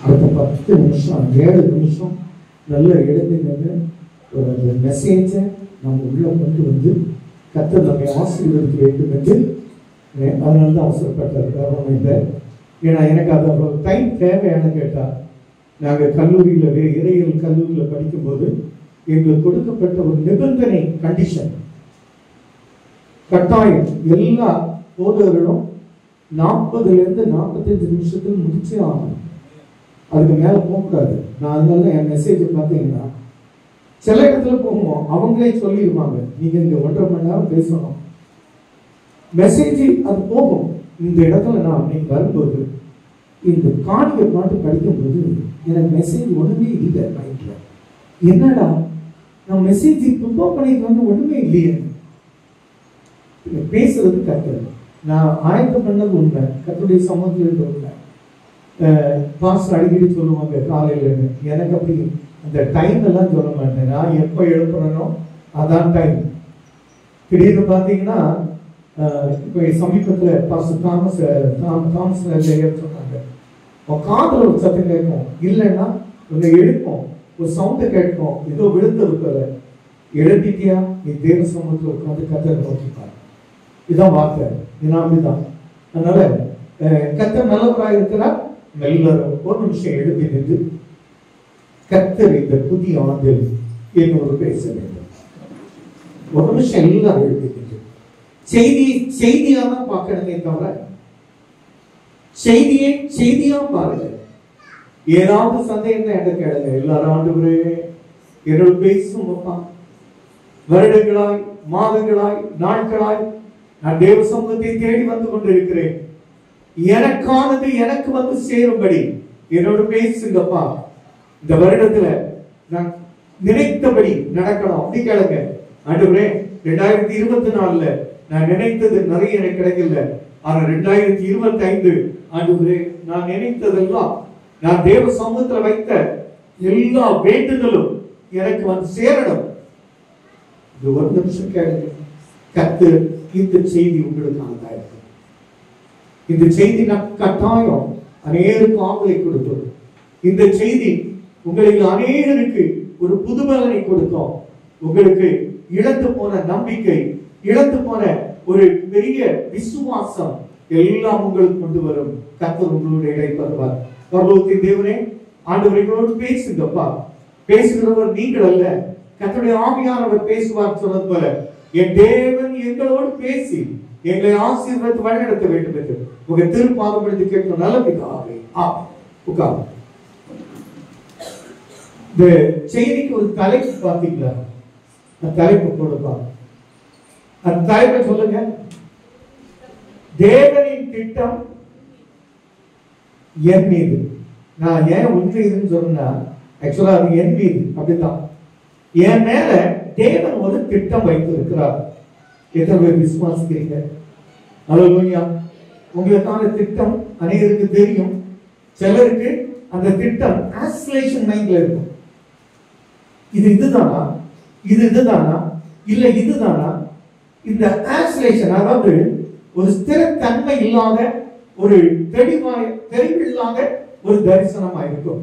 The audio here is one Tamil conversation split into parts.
அடுத்த 10 நிமிஷம் 7 நிமிஷம் நல்ல எழுந்து ஒரு மெசேஜை நம்ம உள்ள கொண்டு வந்து கர்த்தர் நம்மை ஆசீர்வதிக்க வேண்டும் என்று அதனால தான் அவசரப்பட்டார். காரணம் இல்லை. ஏன்னா எனக்கு அது அவ்வளோ டைம் தேவையான கேட்டால் நாங்கள் கல்லூரியில் இறையியல் கல்லூரியில் படிக்கும்போது எங்களுக்கு கொடுக்கப்பட்ட ஒரு நிபந்தனை கண்டிஷன், கட்டாயம் எல்லா போதவர்களும் 40லேருந்து 45 நிமிஷத்தில் முடிச்சே ஆகணும். அதுக்கு மேலே போகக்கூடாது. நான் அதனால தான் என் மெசேஜை பார்த்தீங்கன்னா சில இடத்துல போவோம், அவங்களே சொல்லிடுவாங்க நீங்கள் இங்கே 1.5 மணி நேரம் பேசணும். மெசேஜ் அது போகும். இந்த இடத்துல நான் அன்னைக்கு வரும்போது இந்த காணிக்கை பாட்டு படிக்கும்போது எனக்கு மெசேஜ் ஒன்றுமே இல்லை மைண்டில். என்னடா நான் மெசேஜ் ப்ரிப்பேர் பண்ணிட்டு வந்து ஒன்றுமே இல்லையே. பேசுறது கற்றுறது நான் ஆயத்தம் பண்ணது உண்மை, கற்றுடைய சமூகத்தில் இருந்த உண்மை. பாஸ்டர் அடிக்கடி சொல்லுவாங்க காலையில், எனக்கு அப்படி அந்த டைம் எல்லாம் சொல்ல மாட்டேன். நான் எப்போ எழுப்புறனோ அதான் டைம். திடீர்னு பார்த்தீங்கன்னா இப்போ சமீபத்தில் பாஸ்டர் தாமஸ் சொன்னாங்க, காதில் ஒரு சத்தம் கேட்கும், இல்லைன்னா உன்னை எழுப்போம், ஒரு சவுண்டை கேட்கும், ஏதோ விழுந்து இருக்கிறத எழுப்பிட்டியா நீ தேவ சமூகத்தில் உட்காந்து கத்தரை நோக்கிப்பார். இதுதான் வார்த்தை. ஏன்னா அப்படிதான். அதனால கத்தர் நல்லவராக இருக்கிறார். எல்லாரும் ஒரு நிமிஷம் எழுப்பி நின்று கத்தர் இந்த புதிய ஆண்டில் என்னோடு பேச வேண்டும். ஒரு நிமிஷம் எல்லாரும் எழுப்பி நின்று செய்தியா தான் பார்க்கணுமே தவிர செய்தியா பாருங்க. ஏதாவது சந்தேகம் தான் என்ன கேளுங்க. எல்லாரும் ஆண்டவரே என்னோட பேசும் வருடங்களாய் மாதங்களாய் நாட்களாய் நான் தேவ சமூகத்தை தேடி வந்து கொண்டிருக்கிறேன். எனக்கானது எனக்கு வந்து சேரும்படி என்னோட பேசுங்கப்பா. இந்த வருடத்துல நான் நினைத்தபடி நடக்கணும். அப்படி கேளுங்க. ஆண்டவரே 2024 நான் நினைத்தது நிறைய எனக்கு கிடைக்கல. ஆனா 2025 ஆண்டவரே நான் நினைத்ததெல்லாம், நான் தேவ சமூகத்துல வைத்த எல்லா வேண்டுதலும் எனக்கு வந்து சேரணும். இது ஒரு நிமிஷம் கேளுங்க. கர்த்தர் இந்த செய்தி உங்களுக்கானதா இருக்கு. இந்த செய்தி நான் கட்டாயம் அநேகருக்கு ஆவலை கொடுத்தோம். இந்த செய்தி உங்களுக்கு அநேகருக்கு ஒரு புதுபலனை கொடுத்தோம். உங்களுக்கு இழந்து போன நம்பிக்கை, இழந்து போன ஒரு பெரிய விசுவாசம் எல்லாம் உங்களுக்கு கொண்டு வரும். கர்த்தர் உங்களுடைய இடைப்படுவார். பரலோகத்தின் தேவனே, ஆண்டவர்களோடு பேசுங்கப்பா. பேசுகிறவர் நீங்கள் அல்ல, கர்த்தருடைய ஆவியானவர் பேசுவார் சொன்னது போல என் தேவன் எங்களோடு பேசி எங்களை ஆசீர்வதித்து வழிநடத்த வேண்டும் என்று உங்க திருப்பாதம் எடுத்து கேட்கும் நல்ல பிதாவே. உட்கார். இந்த செய்திக்கு ஒரு தலைப்பு பார்த்தீங்களா? அந்த தலைப்பு கொடுப்பாங்க. அந்த தலைப்பை சொல்லுங்க. தேவனின் திட்டம் என் மீது. நான் ஏன் உன் மீதுன்னு சொன்னா, ஆக்சுவலா அது என் மீது. அப்படித்தான். என் மேல தேவன் ஒரு திட்டம் வைத்து இருக்கிறார். எத்தனை பேர் விசுவாசிக்கிறீங்க? அல்லேலூயா. உங்களுக்கான திட்டம் அநேகருக்கு தெரியும். சிலருக்கு அந்த திட்டம் ஆஸ்பிரேஷன் மைண்ட்ல இருக்கும். இதுதானா, இதுதானா, இல்ல இதுதானா. இந்த ஆஸ்பிரேஷன், அதாவது ஒரு ஸ்திரத்தன்மை இல்லாத, ஒரு தெளிவில்லாத ஒரு தரிசனமா இருக்கும்.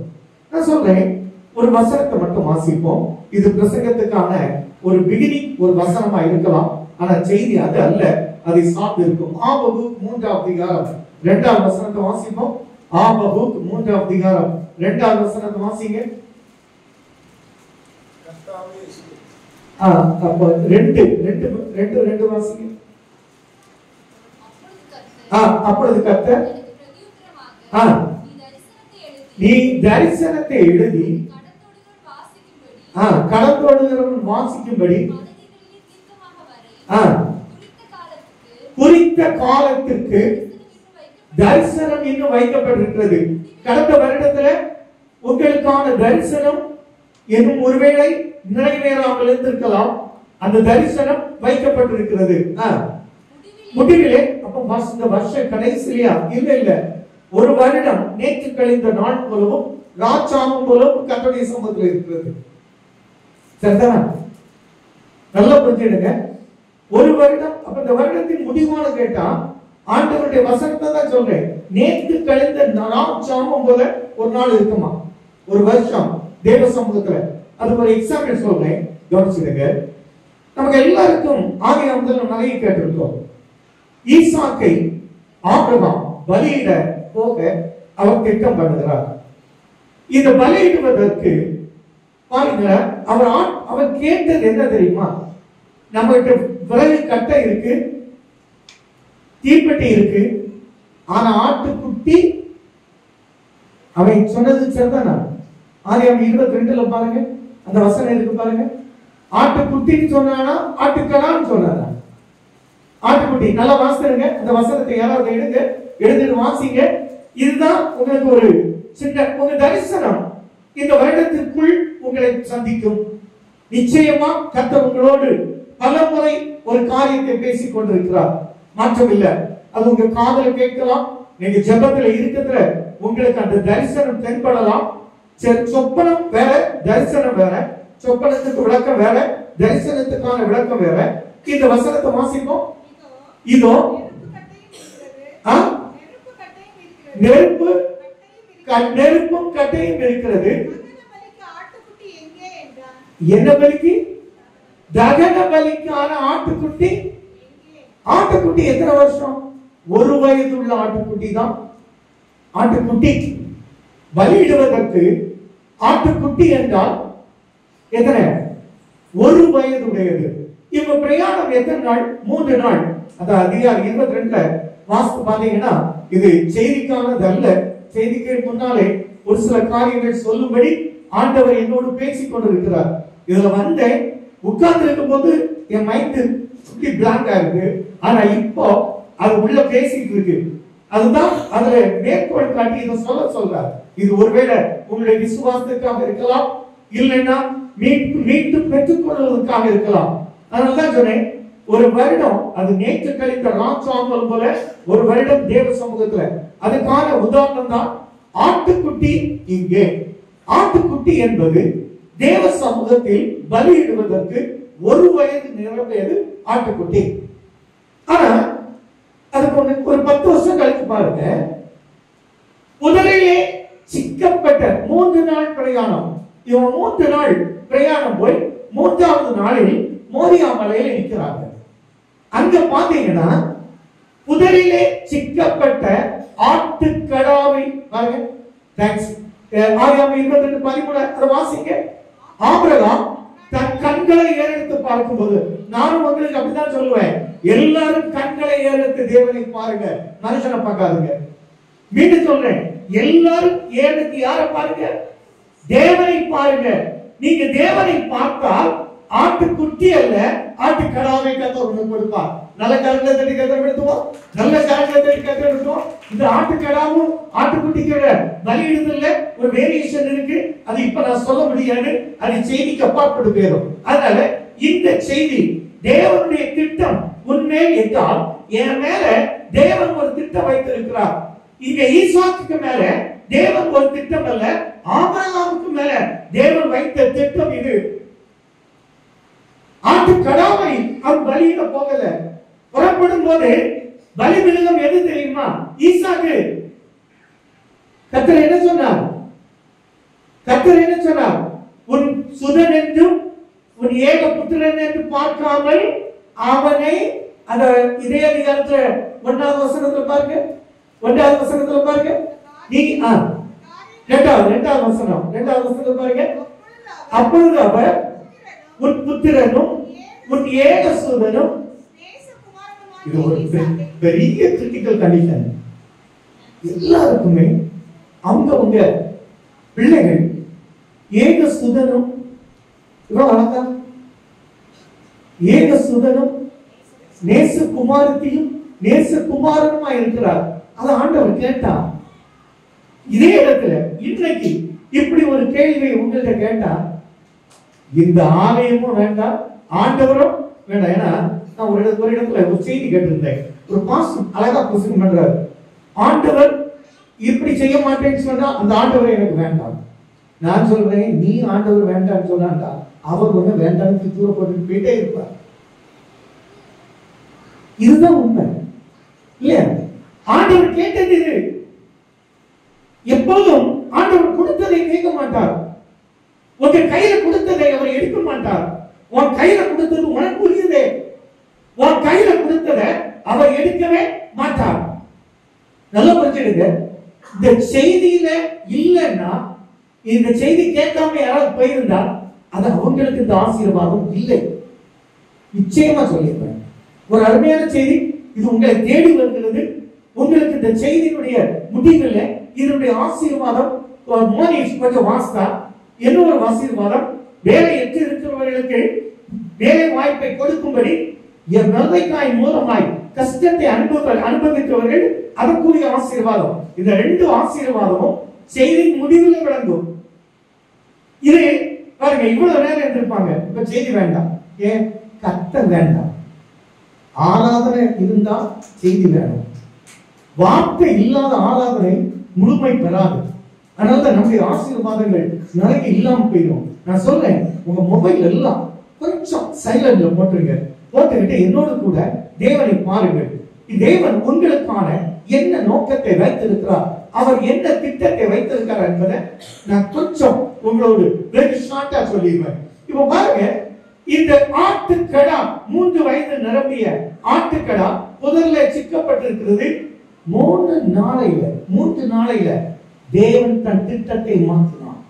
நான் சொல்றேன், ஒரு வசனத்தை மட்டும் வாசிப்போம். இது பிரசங்கத்துக்கான ஒரு பிகினிங், ஒரு வசனமா இருக்கலாம். ஆனா செய்தி அது அல்ல, அதை சார்ந்து இருக்கும். ஆபகுக் 3ஆம் அதிகாரம் 2ஆம் வசனத்தை வாசிப்போம். ஆபகுக் 3ஆம் அதிகாரம் 2ஆம் வசனத்தை வாசிங்க. அப்ப 2 வாசிங்க. அப்பொழுது கர்த்தர் நீ தரிசனத்தை எழுதி கடந்தோடுகிறவன் வாசிக்கும்படி குறித்த காலத்திற்கு தரிசனம் இன்னும் வைக்கப்பட்டிருக்கிறது. கடந்த வருடத்துல உங்களுக்கான தரிசனம் இன்னும் ஒருவேளை நிறைவேறாமல் இருந்திருக்கலாம். அந்த தரிசனம் வைக்கப்பட்டிருக்கிறது முடிவிலே. அப்ப இந்த வருஷ கடைசியா இல்ல, ஒரு வருடம் நேற்று கழிந்த நாள் போலவும் ராஜாமம் போலவும் கர்த்தருடைய சமூகத்தில் இருக்கிறது. சரிதானா? நல்லா புரிஞ்சுடுங்க. ஒரு வருடம். அப்ப இந்த வருடத்தின் முடிவான கேட்டா ஆண்டவருடைய வசனத்தை தான் சொல்றேன். நேற்று கழிந்த ராஜாமம் போல ஒரு நாள் இருக்குமா, ஒரு வருஷம் தேவ சமூகத்துல. அது ஒரு எக்ஸாம்பிள் சொல்றேன், கவனிச்சுடுங்க. நமக்கு எல்லாருக்கும் ஆதியாகமத்தில் நிறைய கேட்டிருக்கோம். ஈசாக்கை ஆபிரகாம் பலியிட போக அவர் திட்டம் பண்ணுகிறார். இந்த பலியிடுவதற்கு பாருங்க, அவர் கேட்டது என்ன தெரியுமா? நம்மகிட்ட விறகு கட்டை இருக்கு, தீப்பெட்டி இருக்கு, ஆனா ஆட்டுக்குட்டி. அவன் சொன்னது சரிதானா? ஆதியாகமம் 22 பாருங்க, அந்த வசனம் இருக்கு பாருங்க. ஆட்டுக்குட்டின்னு சொன்னானா ஆட்டுக்கடான்னு சொன்னானா? ஆட்டுக்குட்டி. நல்லா வாசிங்க அந்த வசனத்தை. யாராவது எடுத்துட்டு வாசிங்க. இதுதான் உங்களுக்கு ஒரு சின்ன உங்க தரிசனம் இந்த வருடத்திற்குள் உங்களை சந்திக்கும். நிச்சயமா கர்த்தர் உங்களோடு பல முறை ஒரு காரியத்தை பேசிக் கொண்டிருக்கிறார், மாற்றம் இல்ல. அது உங்க காதுல கேட்கலாம், நீங்க ஜெபத்துல இருக்கிறதுல உங்களுக்கு அந்த தரிசனம் தென்படலாம். சொப்பனம் வேற, தரிசனம் வேற. சொப்பனத்துக்கு விளக்கம் வேற, தரிசனத்துக்கான விளக்கம் வேற. இந்த வசனத்தை வாசிப்போம். இதோ நெருப்பும் கட்டையும் இருக்கிறது. என்ன பலிக்கு? தகன பலிக்கான ஆட்டுக்குட்டி. ஆட்டுக்குட்டி எத்தனை வருஷம்? ஒரு வயது உள்ள ஆட்டுக்குட்டி தான். ஆட்டுக்குட்டி பலியிடுவதற்கு ஆட்டுக்குட்டி என்றால் எத்தனை? ஒரு வயது உடையது. இப்ப பிரயாணம் எத்தனை நாள்? 3 நாள். அந்த அதிகாரம் 22 வாஸ்து பாத்தீங்கன்னா இது செய்திக்கானது அல்ல. செய்திக்கு முன்னாலே ஒரு சில காரியங்கள் சொல்லும்படி ஆண்டவர் என்னோடு பேசிக் கொண்டிருக்கிறார். இதுல வந்தேன், உட்கார்ந்து இருக்கும் போது என் மைண்ட் சுத்தி பிளாங்கா இருக்கு. ஆனா இப்போ அது உள்ள பேசிட்டு இருக்கு. அதுதான் அதுல மேற்கோள் காட்டி இதை சொல்றார். இது ஒருவேளை உங்களுடைய விசுவாசத்துக்காக இருக்கலாம், இல்லைன்னா மீட்டு பெற்றுக் கொள்வதற்காக இருக்கலாம். அதனாலதான் சொன்னேன், ஒரு வருடம் அது நேற்று கழித்த ராஜாங்கம் போல ஒரு வருடம் தேவ சமூகத்துல. அதுக்கான உதாரணம் தான் ஆட்டுக்குட்டி. இங்கே ஆட்டுக்குட்டி என்பது தேவ சமூகத்தில் பலியிடுவதற்கு ஒரு வயது நிரம்பியது ஆட்டுக்குட்டி. ஆனா அதுக்கு ஒரு 10 வருஷம் கழித்து பாருங்க, முதலிலே சிக்கப்பட்ட 3 நாள் பிரயாணம். இவன் 3 நாள் பிரயாணம் போய் 3வது நாளில் மோரியா மலையில நிற்கிறாங்க. அங்க பாத்தீங்கன்னா முதலிலே சிக்கப்பட்ட ஆட்டுக்கடாவை பாருங்க. தேங்க்ஸ். ஆதியாகமம் 22:13 அதை வாசிங்க. ஆபிரகாம் தன் கண்களை ஏறெடுத்து பார்க்கும்போது, நானும் உங்களுக்கு அப்படிதான் சொல்லுவேன், எல்லாரும் கண்களை ஏறெடுத்து தேவனை பாருங்க, மனுஷனை பார்க்காதுங்க. மீண்டும் சொல்றேன், எல்லாரும் ஏறெடுத்து யாரை பாருங்க? தேவனை பாருங்க. நீங்க தேவனை பார்த்தால் ஆட்டுக்குட்டி அல்ல, ஆட்டுக்கடாவை கர்த்தர் உங்களுக்கு கொடுப்பார். நல்ல கரங்களை தட்டி கர்த்தர் எடுத்துவோம். நல்ல கரங்களை தட்டி கர்த்தர் எடுத்துவோம். இந்த ஆட்டுக்கடாவும் ஆட்டுக்குட்டிக்கு பலியிடுதல்ல ஒரு வேரியேஷன் இருக்கு. அது இப்ப நான் சொல்ல முடியாது, அது செய்திக்கு அப்பாற்பட்டு போயிடும். அதனால இந்த செய்தி தேவனுடைய திட்டம் உண்மையில் என்றால், என் மேல தேவன் ஒரு திட்டம் வைத்திருக்கிறார். இங்க ஈசாக்குக்கு மேல தேவன் ஒரு திட்டம் அல்ல, ஆபிரகாமுக்கு மேல தேவன் வைத்த திட்டம் இது. ஆட்டுக்கடாவை அவன் பலியிட போகல. புறப்படும் போது பலிபீடம் எது தெரியுமா? ஈசாக்கு. கர்த்தர் என்ன சொன்னார்? கர்த்தர் என்ன சொன்னார்? உன் சுதன் என்றும் உன் ஏக புத்திரன் என்று பார்க்காமல் அவனை, அந்த இதே அதிகாரத்துல 1வது வசனத்துல பாருங்க. 1வது வசனத்துல பாருங்க. நீ 2வது வசனம் பாருங்க. அப்பொழுது அவர் உன் புத்திரனும் உன் ஏக சுதனும். இது ஒரு பெரிய கிரிட்டிக்கல் கண்டிஷன். எல்லாருக்குமே அவங்க பிள்ளைகள் ஏக சுதனும், ஏக சுதனும் நேசகுமாரத்தையும் நேசகுமாரனுமா இருக்கிறார். அதை ஆண்டவர் கேட்டார். இதே இடத்துல இன்றைக்கு இப்படி ஒரு கேள்வியை உங்கள்கிட்ட கேட்டா, இந்த ஆலயமும் வேண்டாம், ஆண்டவரும் வேண்டாம். ஏன்னா நான் ஒரு இடத்துல ஒரு செய்தி கேட்டிருந்தேன். ஒரு பாஸ்டர் அழகா பிரசங்கம் பண்றாரு. ஆண்டவர் இப்படி செய்ய மாட்டேன்னு சொன்னா அந்த ஆண்டவர் எனக்கு வேண்டாம். நான் சொல்றேன், நீ ஆண்டவர் வேண்டாம்னு சொன்னாண்டா அவர் ஒண்ணு வேண்டாம்னு தூர போட்டு போயிட்டே இருப்பார். இதுதான் உண்மை இல்லையா? ஆண்டவர் கேட்டது இது. எப்போதும் ஆண்டவர் உங்க கையில கொடுத்ததை அவர் எடுக்க மாட்டார். உன் கையில கொடுத்தது உனக்கு உரியதே. உன் கையில கொடுத்ததை அவர் எடுக்கவே மாட்டார். நல்லா புரிஞ்சுடுங்க. இந்த செய்தியில இல்லைன்னா, இந்த செய்தி கேட்காம யாராவது போயிருந்தா அது அவங்களுக்கு இந்த ஆசீர்வாதம் இல்லை. நிச்சயமா சொல்லியிருப்பேன். ஒரு அருமையான செய்தி இது உங்களை தேடி வருகிறது. உங்களுக்கு இந்த செய்தியினுடைய முடிவில் இதனுடைய ஆசீர்வாதம் கொஞ்சம் வாஸ்தா என்ன ஒரு ஆசீர்வாதம், வேலையற்று இருக்கிறவர்களுக்கு வேலை வாய்ப்பை கொடுக்கும்படி நன்மைக்காய் மூலமாய் கஷ்டத்தை அனுபவித்தவர்கள் அதற்குரிய ஆசீர்வாதம். இந்த ரெண்டு ஆசீர்வாதமும் செய்தியின் முடிவில் விளங்கும். இது பாருங்க, இவ்வளவு நேரம் இருந்திருப்பாங்க. இப்ப செய்தி வேண்டாம், ஏன் கத்த வேண்டாம், ஆராதனை இருந்தா செய்தி வேணும். வார்த்தை இல்லாத ஆராதனை முழுமை பெறாது. அதனால நம்முடைய ஆசீர்வாதங்கள் நிறைய இல்லாம போயிடும். நான் சொல்றேன், உங்க மொபைல் எல்லாம் கொஞ்சம் சைலண்ட்ல போட்டுருங்க. போட்டுக்கிட்டு என்னோடு கூட தேவனை பாருங்கள். தேவன் உங்களுக்கான என்ன நோக்கத்தை வைத்திருக்கிறார், அவர் என்ன திட்டத்தை வைத்திருக்கிறார் என்பதை நான் கொஞ்சம் உங்களோடு வெரி ஷார்ட்டா சொல்லிடுவேன். இப்ப பாருங்க, இந்த ஆட்டுக்கடா 3 வயது நிரம்பிய ஆட்டுக்கடா புதர்ல சிக்கப்பட்டிருக்கிறது. 3 நாளையில தேவன் தன் திட்டத்தை மாற்றினார்.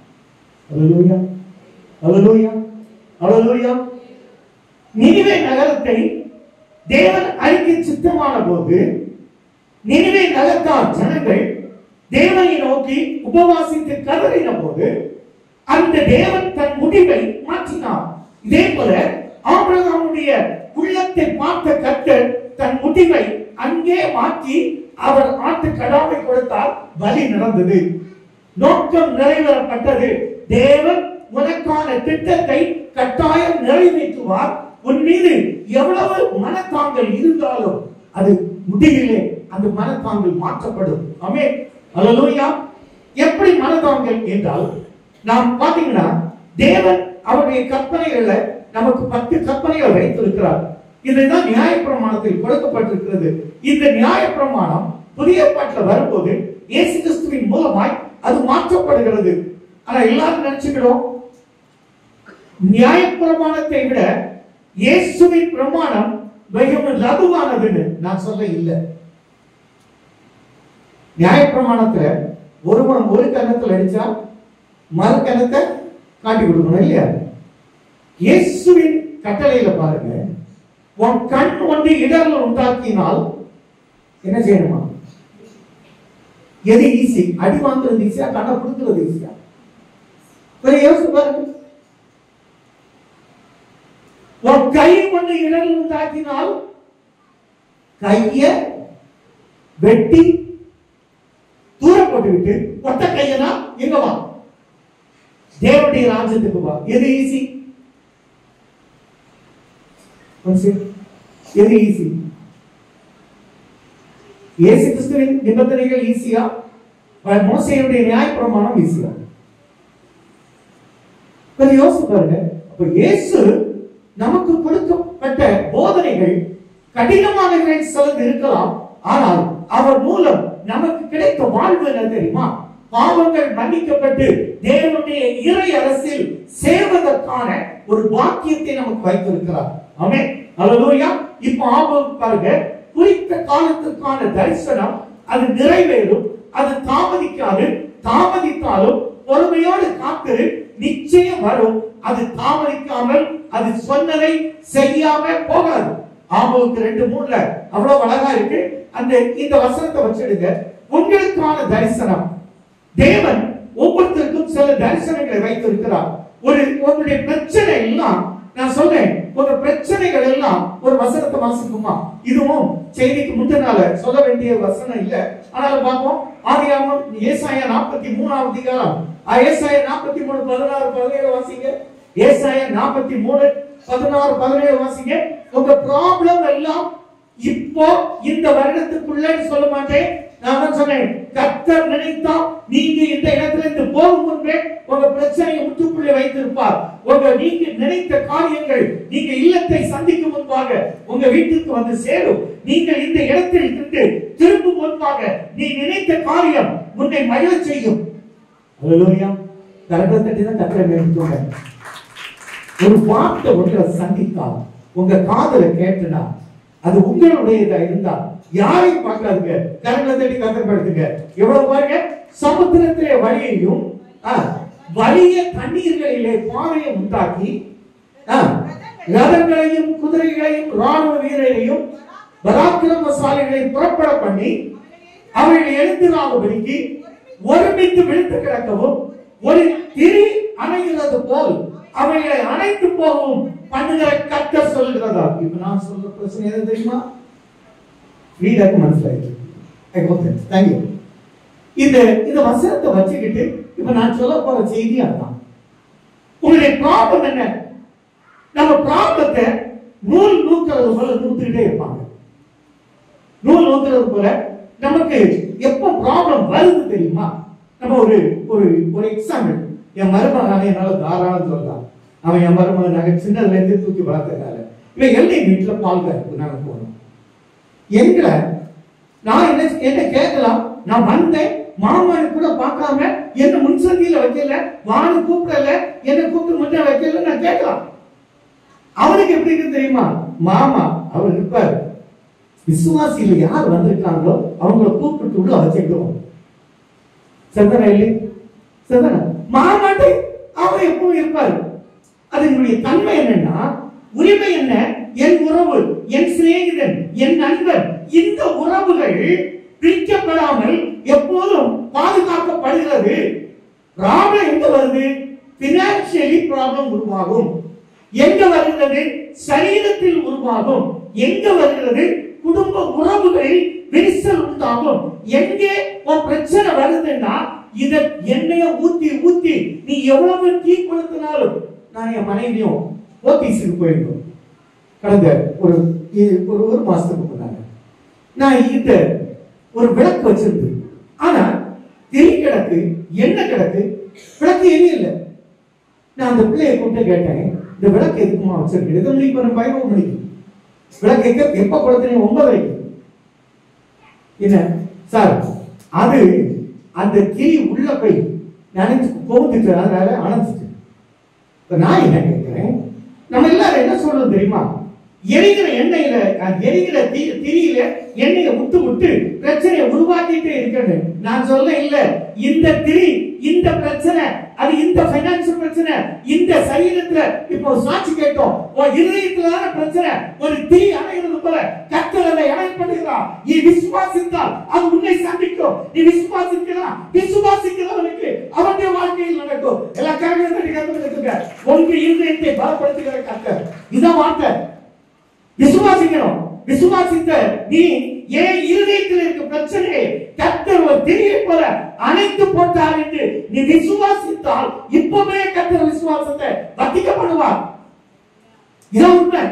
அல்லேலூயா, அல்லேலூயா, அல்லேலூயா. நினிவே நகரத்தை தேவன் அழிக்க சித்தமான போது நினிவே நகரத்தார் ஜனங்கள் தேவனை நோக்கி உபவாசித்து கதறின போது அந்த தேவன் தன் முடிவை மாற்றினார். இதே போல ஆபிரகாமுடைய உள்ளத்தை பார்த்த கர்த்தர் தன் முடிவை அங்கே மாற்றி அவர் ஆட்டுக்கடாவை கொடுத்தார். பலி நடந்தது, நோக்கம் நிறைவேறப்பட்டது. தேவன் உனக்கான திட்டத்தை கட்டாயம் நிறைவேற்றுவார். உன் மீது எவ்வளவு மனத்தாங்கல் இருந்தாலும் அது முடிவிலே அந்த மனத்தாங்கல் மாற்றப்படும். ஆமென், அல்லேலூயா. எப்படி மனத்தாங்கல் என்றால், நாம் பாத்தீங்கன்னா தேவன் அவருடைய கற்பனைகளை நமக்கு 10 கற்பனைகள் வைத்திருக்கிறார். இதுதான் நியாயப்பிரமாணத்தில் கொடுக்கப்பட்டிருக்கிறது. இந்த நியாயப்பிரமாணம் புதிய ஏற்பாட்டில் வரும்போது இயேசு கிறிஸ்துவின் மூலமாய் அது மாற்றப்படுகிறது. ஆனா எல்லாரும் நினைச்சுக்கிறோம், நியாயப்பிரமாணத்தை விட இயேசுவின் பிரமாணம் மிகவும் லகுவானதுன்னு. நான் சொல்ல இல்ல. நியாயப்பிரமாணத்துல ஒரு கன்னத்துல அடிச்சா மறு கன்னத்தை காட்டி கொடுக்கணும் இல்லையா? இயேசுவின் கட்டளையில பாருங்க, உன் கண் ஒன்று இடர்ல உண்டாக்கினால் என்ன செய்யணுமா? எது ஈஸி? அடி வாங்குறது ஈஸியா, கண்ணை கொடுக்கிறது ஈஸியா? யோசிச்சு பாருங்க. உன் கை ஒன்று இடர்ல உண்டாக்கினால் கைய வெட்டி தூர போட்டுவிட்டு ஒத்த கையனா எங்க வா? தேவனுடைய ராஜ்யத்துக்கு வா. எது ஈஸி? எது ஈஸி? இயேசு கிறிஸ்துவின் நிபந்தனைகள் ஈஸியா, மோசேயுடைய நியாயப்பிரமாணம் ஈஸியா? கொஞ்சம் யோசிச்சு பாருங்க. அப்ப இயேசு நமக்கு கொடுக்கப்பட்ட போதனைகள் கடினமானவர்கள் சிலது இருக்கலாம். ஆனால் அவர் மூலம் நமக்கு கிடைத்த வாழ்வு என்ன தெரியுமா? பாவங்கள் மன்னிக்கப்பட்டு தேவனுடைய இறை அரசில் சேர்வதற்கான ஒரு பாக்கியத்தை நமக்கு வைத்திருக்கிறார். ஆமென், அல்லேலூயா. இப்போ ஆபத்து பாருங்க, குறித்த காலத்திற்கான தரிசனம் அது நிறைவேறும். அது தாமதிக்காது. தாமதித்தாலும் பொறுமையோடு காத்து நிச்சயம் வரும். அது தாமதிக்காமல் அது சொன்னதை செய்யாம போகாது. ஆபத்து 2:3 அவ்வளவு அழகா இருக்கு. இந்த வசனத்தை வச்சிடுங்க. உங்களுக்கான தரிசனம் தேவன் ஒவ்வொருத்தருக்கும் சில தரிசனங்களை வைத்திருக்கிறார். உங்களுடைய பிரச்சனை எல்லாம், நான் சொல்றேன், உங்க பிரச்சனைகள் எல்லாம் ஒரு வசனத்தை வாசிக்குமா? இதுவும் செய்திக்கு முந்தினால சொல்ல வேண்டிய வசனம் இல்ல. ஆனாலும் பார்ப்போம். ஆதியாகமம் ஏசாயா 43ஆம் அதிகாரம், ஏசாயா 43 16 17 வாசிங்க. ஏசாயா 43 16 17 வாசிங்க. உங்க ப்ராப்ளம் எல்லாம் இப்போ இந்த வருடத்துக்குள்ள சொல்ல மாட்டேன். நான் சொன்னேன், கர்த்தர் நினைத்தா நீங்க இந்த இடத்துல இருந்து போகும் முன்பே உங்க பிரச்சனையை முற்றுப்புள்ளி வைத்திருப்பார். நீங்க நினைத்த காரியங்கள் நீங்க இல்லத்தை சந்திக்கும் முன்பாக உங்க வீட்டுக்கு வந்து சேரும். நீங்கள் இந்த இடத்தில் இருந்து திரும்பும் முன்பாக நீ நினைத்த காரியம் உன்னை மகிழ செய்யும். அல்லேலூயா, கரங்களை தட்டி தான் கத்திர வேண்டிக்கோங்க. ஒரு வார்த்தை ஒன்றை சந்தித்தா உங்க காதல கேட்டுனா அது உங்களுடையதா இருந்தா யாரையும் பார்க்காதுங்க. கரங்களை தட்டி கத்திரப்படுத்துங்க. எவ்வளவு பாருங்க, சமுத்திரத்திலே வழியையும் வலிய தண்ணீர்களிலே பாறையை உண்டாக்கி ரதங்களையும் குதிரைகளையும் ராணுவ வீரரையும் பராக்கிரமசாலிகளையும் புறப்பட பண்ணி அவர்கள் எழுந்திராதபடிக்கு ஒருமித்து விழுந்து கிடக்கவும் ஒரு திரி அணைகிறது போல் அவைகளை அணைத்து போகவும் பண்ணுகிற கர்த்தர் சொல்லுகிறதா. இப்ப நான் சொல்ற பிரச்சனை எது தெரியுமா? ரீடக்கு மனசிலாயிருக்கு. தேங்க்யூ. இந்த வசனத்தை வச்சுக்கிட்டு இப்ப நான் சொல்ல போற செய்தி அதுதான். உங்களுடைய ப்ராப்ளம் என்ன? நம்ம ப்ராப்ளத்தை நூல் நூக்கிறது போல நூத்துக்கிட்டே இருப்பாங்க. நூல் நூக்கிறது போல நமக்கு எப்ப ப்ராப்ளம் வருது தெரியுமா? நம்ம ஒரு ஒரு ஒரு எக்ஸாம்பிள், என் மருமகனை என்னால தாராளம் சொல்லலாம். அவன் என் மருமகன் நாங்க சின்னதுல இருந்து தூக்கி வளர்த்ததுனால இவன் எல்லை வீட்டுல பால் கறப்பு நாங்க போனோம். எங்களை நான் என்ன கேட்கலாம், நான் வந்தேன் மாமானு கூட பார்க்காம என்ன முன்சந்தியில வைக்கல, வானு கூப்பிடல, என்ன கூப்பிட்டு முன்ன வைக்கல, நான் கேட்கலாம். அவனுக்கு எப்படி இருக்கு தெரியுமா? மாமா அவர் இருப்பாரு, விசுவாசியில யார் வந்திருக்காங்களோ அவங்கள கூப்பிட்டு உள்ள வச்சுக்கிடுவோம். சரிதானா இல்லை? சரிதானா? மாமாட்டை அவர் எப்பவும் இருப்பாரு. அதனுடைய தன்மை என்னன்னா, உரிமை என்ன? என் உறவு, என் சிநேகிதன், என் நண்பன், இந்த உறவுகள் பிரிக்கப்படாமல் எப்போதும் பாதுகாக்கப்படுகிறது. ப்ராப்ளம் எங்க வருது? பினான்சியலி ப்ராப்ளம் உருவாகும். எங்க வருகிறது? சரீரத்தில் உருவாகும். எங்க வருகிறது? குடும்ப உறவுகளில் விரிசல் உண்டாகும். எங்கே ஒரு பிரச்சனை வருதுன்னா, இத எண்ணெய ஊத்தி ஊத்தி நீ எவ்வளவு தீ கொளுத்தினாலும், நான் என் மனைவியும் ஓபிஸுக்கு போயிருந்தோம் கடந்த ஒரு மாசத்துக்கு முன்னாடி. நான் இந்த ஒரு விளக்கு வச்சிருந்து, ஆனா திரி கிடக்கு, எண்ணெய் கிடக்கு, விளக்கு எரியல. நான் அந்த பிள்ளையை கூப்பிட்டு கேட்டேன், இந்த விளக்கு எதுக்குமா வச்சிருக்கேன்? எது மணிக்கு வரும்? 11 மணிக்கு. விளக்கு எப்ப கொடுத்தீங்க? 9 வரைக்கும். என்ன சார், அது அந்த திரி உள்ள போய் நினைச்சு போகுதுட்டு, அதனால அணைச்சிட்டு. நான் என்ன கேட்கிறேன், நம்ம எல்லாரும் என்ன சொல்றது தெரியுமா? எரிகிற எண்ணெயில, எரிகிற திரியில எண்ணெயை விட்டு விட்டு பிரச்சனையை உருவாக்கிட்டே இருக்கிறது. நான் சொல்ல இல்ல, இந்த திரி, இந்த பிரச்சனை, அது இந்த பைனான்சியல் பிரச்சனை, இந்த சரீரத்துல இப்போ சாட்சி கேட்டோம், இருதயத்திலான பிரச்சனை, ஒரு திரி அணைகிறது போல கர்த்தர் அதை அணையப்படுகிறார். நீ விசுவாசித்தால் அது உன்னை சந்திக்கும். நீ விசுவாசிக்கிறவனுக்கு அவனுடைய வாழ்க்கையில் நடக்கும். எல்லா காரியங்களும் உங்க இருதயத்தை பலப்படுத்துகிற கர்த்தர். இதான் வார்த்தை. விசுவாசிக்கணும். விசுவாசித்த நீ ஏன் இருதயத்தில் இருக்க பிரச்சனையை கர்த்தர் ஒரு திரியை போல அணைத்து போட்டார் என்று நீ விசுவாசித்தால் இப்பவே கர்த்தர் விசுவாசத்தை வர்த்திக்கப்படுவார். இதான் உண்மை.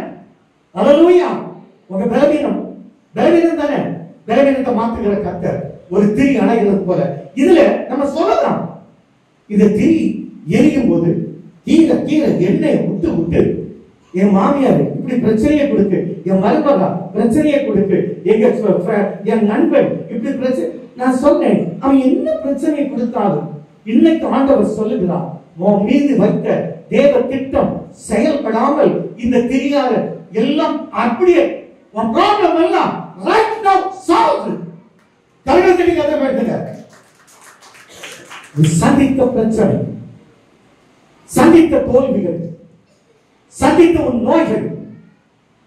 அல்லேலூயா. உங்க பலவீனம் தானே, பலவீனத்தை மாத்துகிற கர்த்தர் ஒரு திரி அணைகிறது போல. இதுல நம்ம சொல்லலாம், இந்த திரி எரியும் போது கீழே எண்ணெயை விட்டு என் மாமியார் இப்படி பிரச்சனையை கொடுக்கு, என் மருமகா பிரச்சனையை கொடுக்கு, என் நண்பன் இப்படி பிரச்சனை. நான் சொன்னேன், அவன் என்ன பிரச்சனையை கொடுத்தாலும் இன்னைக்கு ஆண்டவர் சொல்லுகிறார், உன் மீது வைத்த தேவ திட்டம் செயல்படாமல் இந்த தெரியாத எல்லாம் அப்படியே உன் ப்ராப்ளம் எல்லாம் ரைட் நவ சால்வ். கலகத்தடி கதை படுத்துங்க. சந்தித்த பிரச்சனை, சந்தித்த தோல்விகள், சந்தித்த உன் நோய்கள்,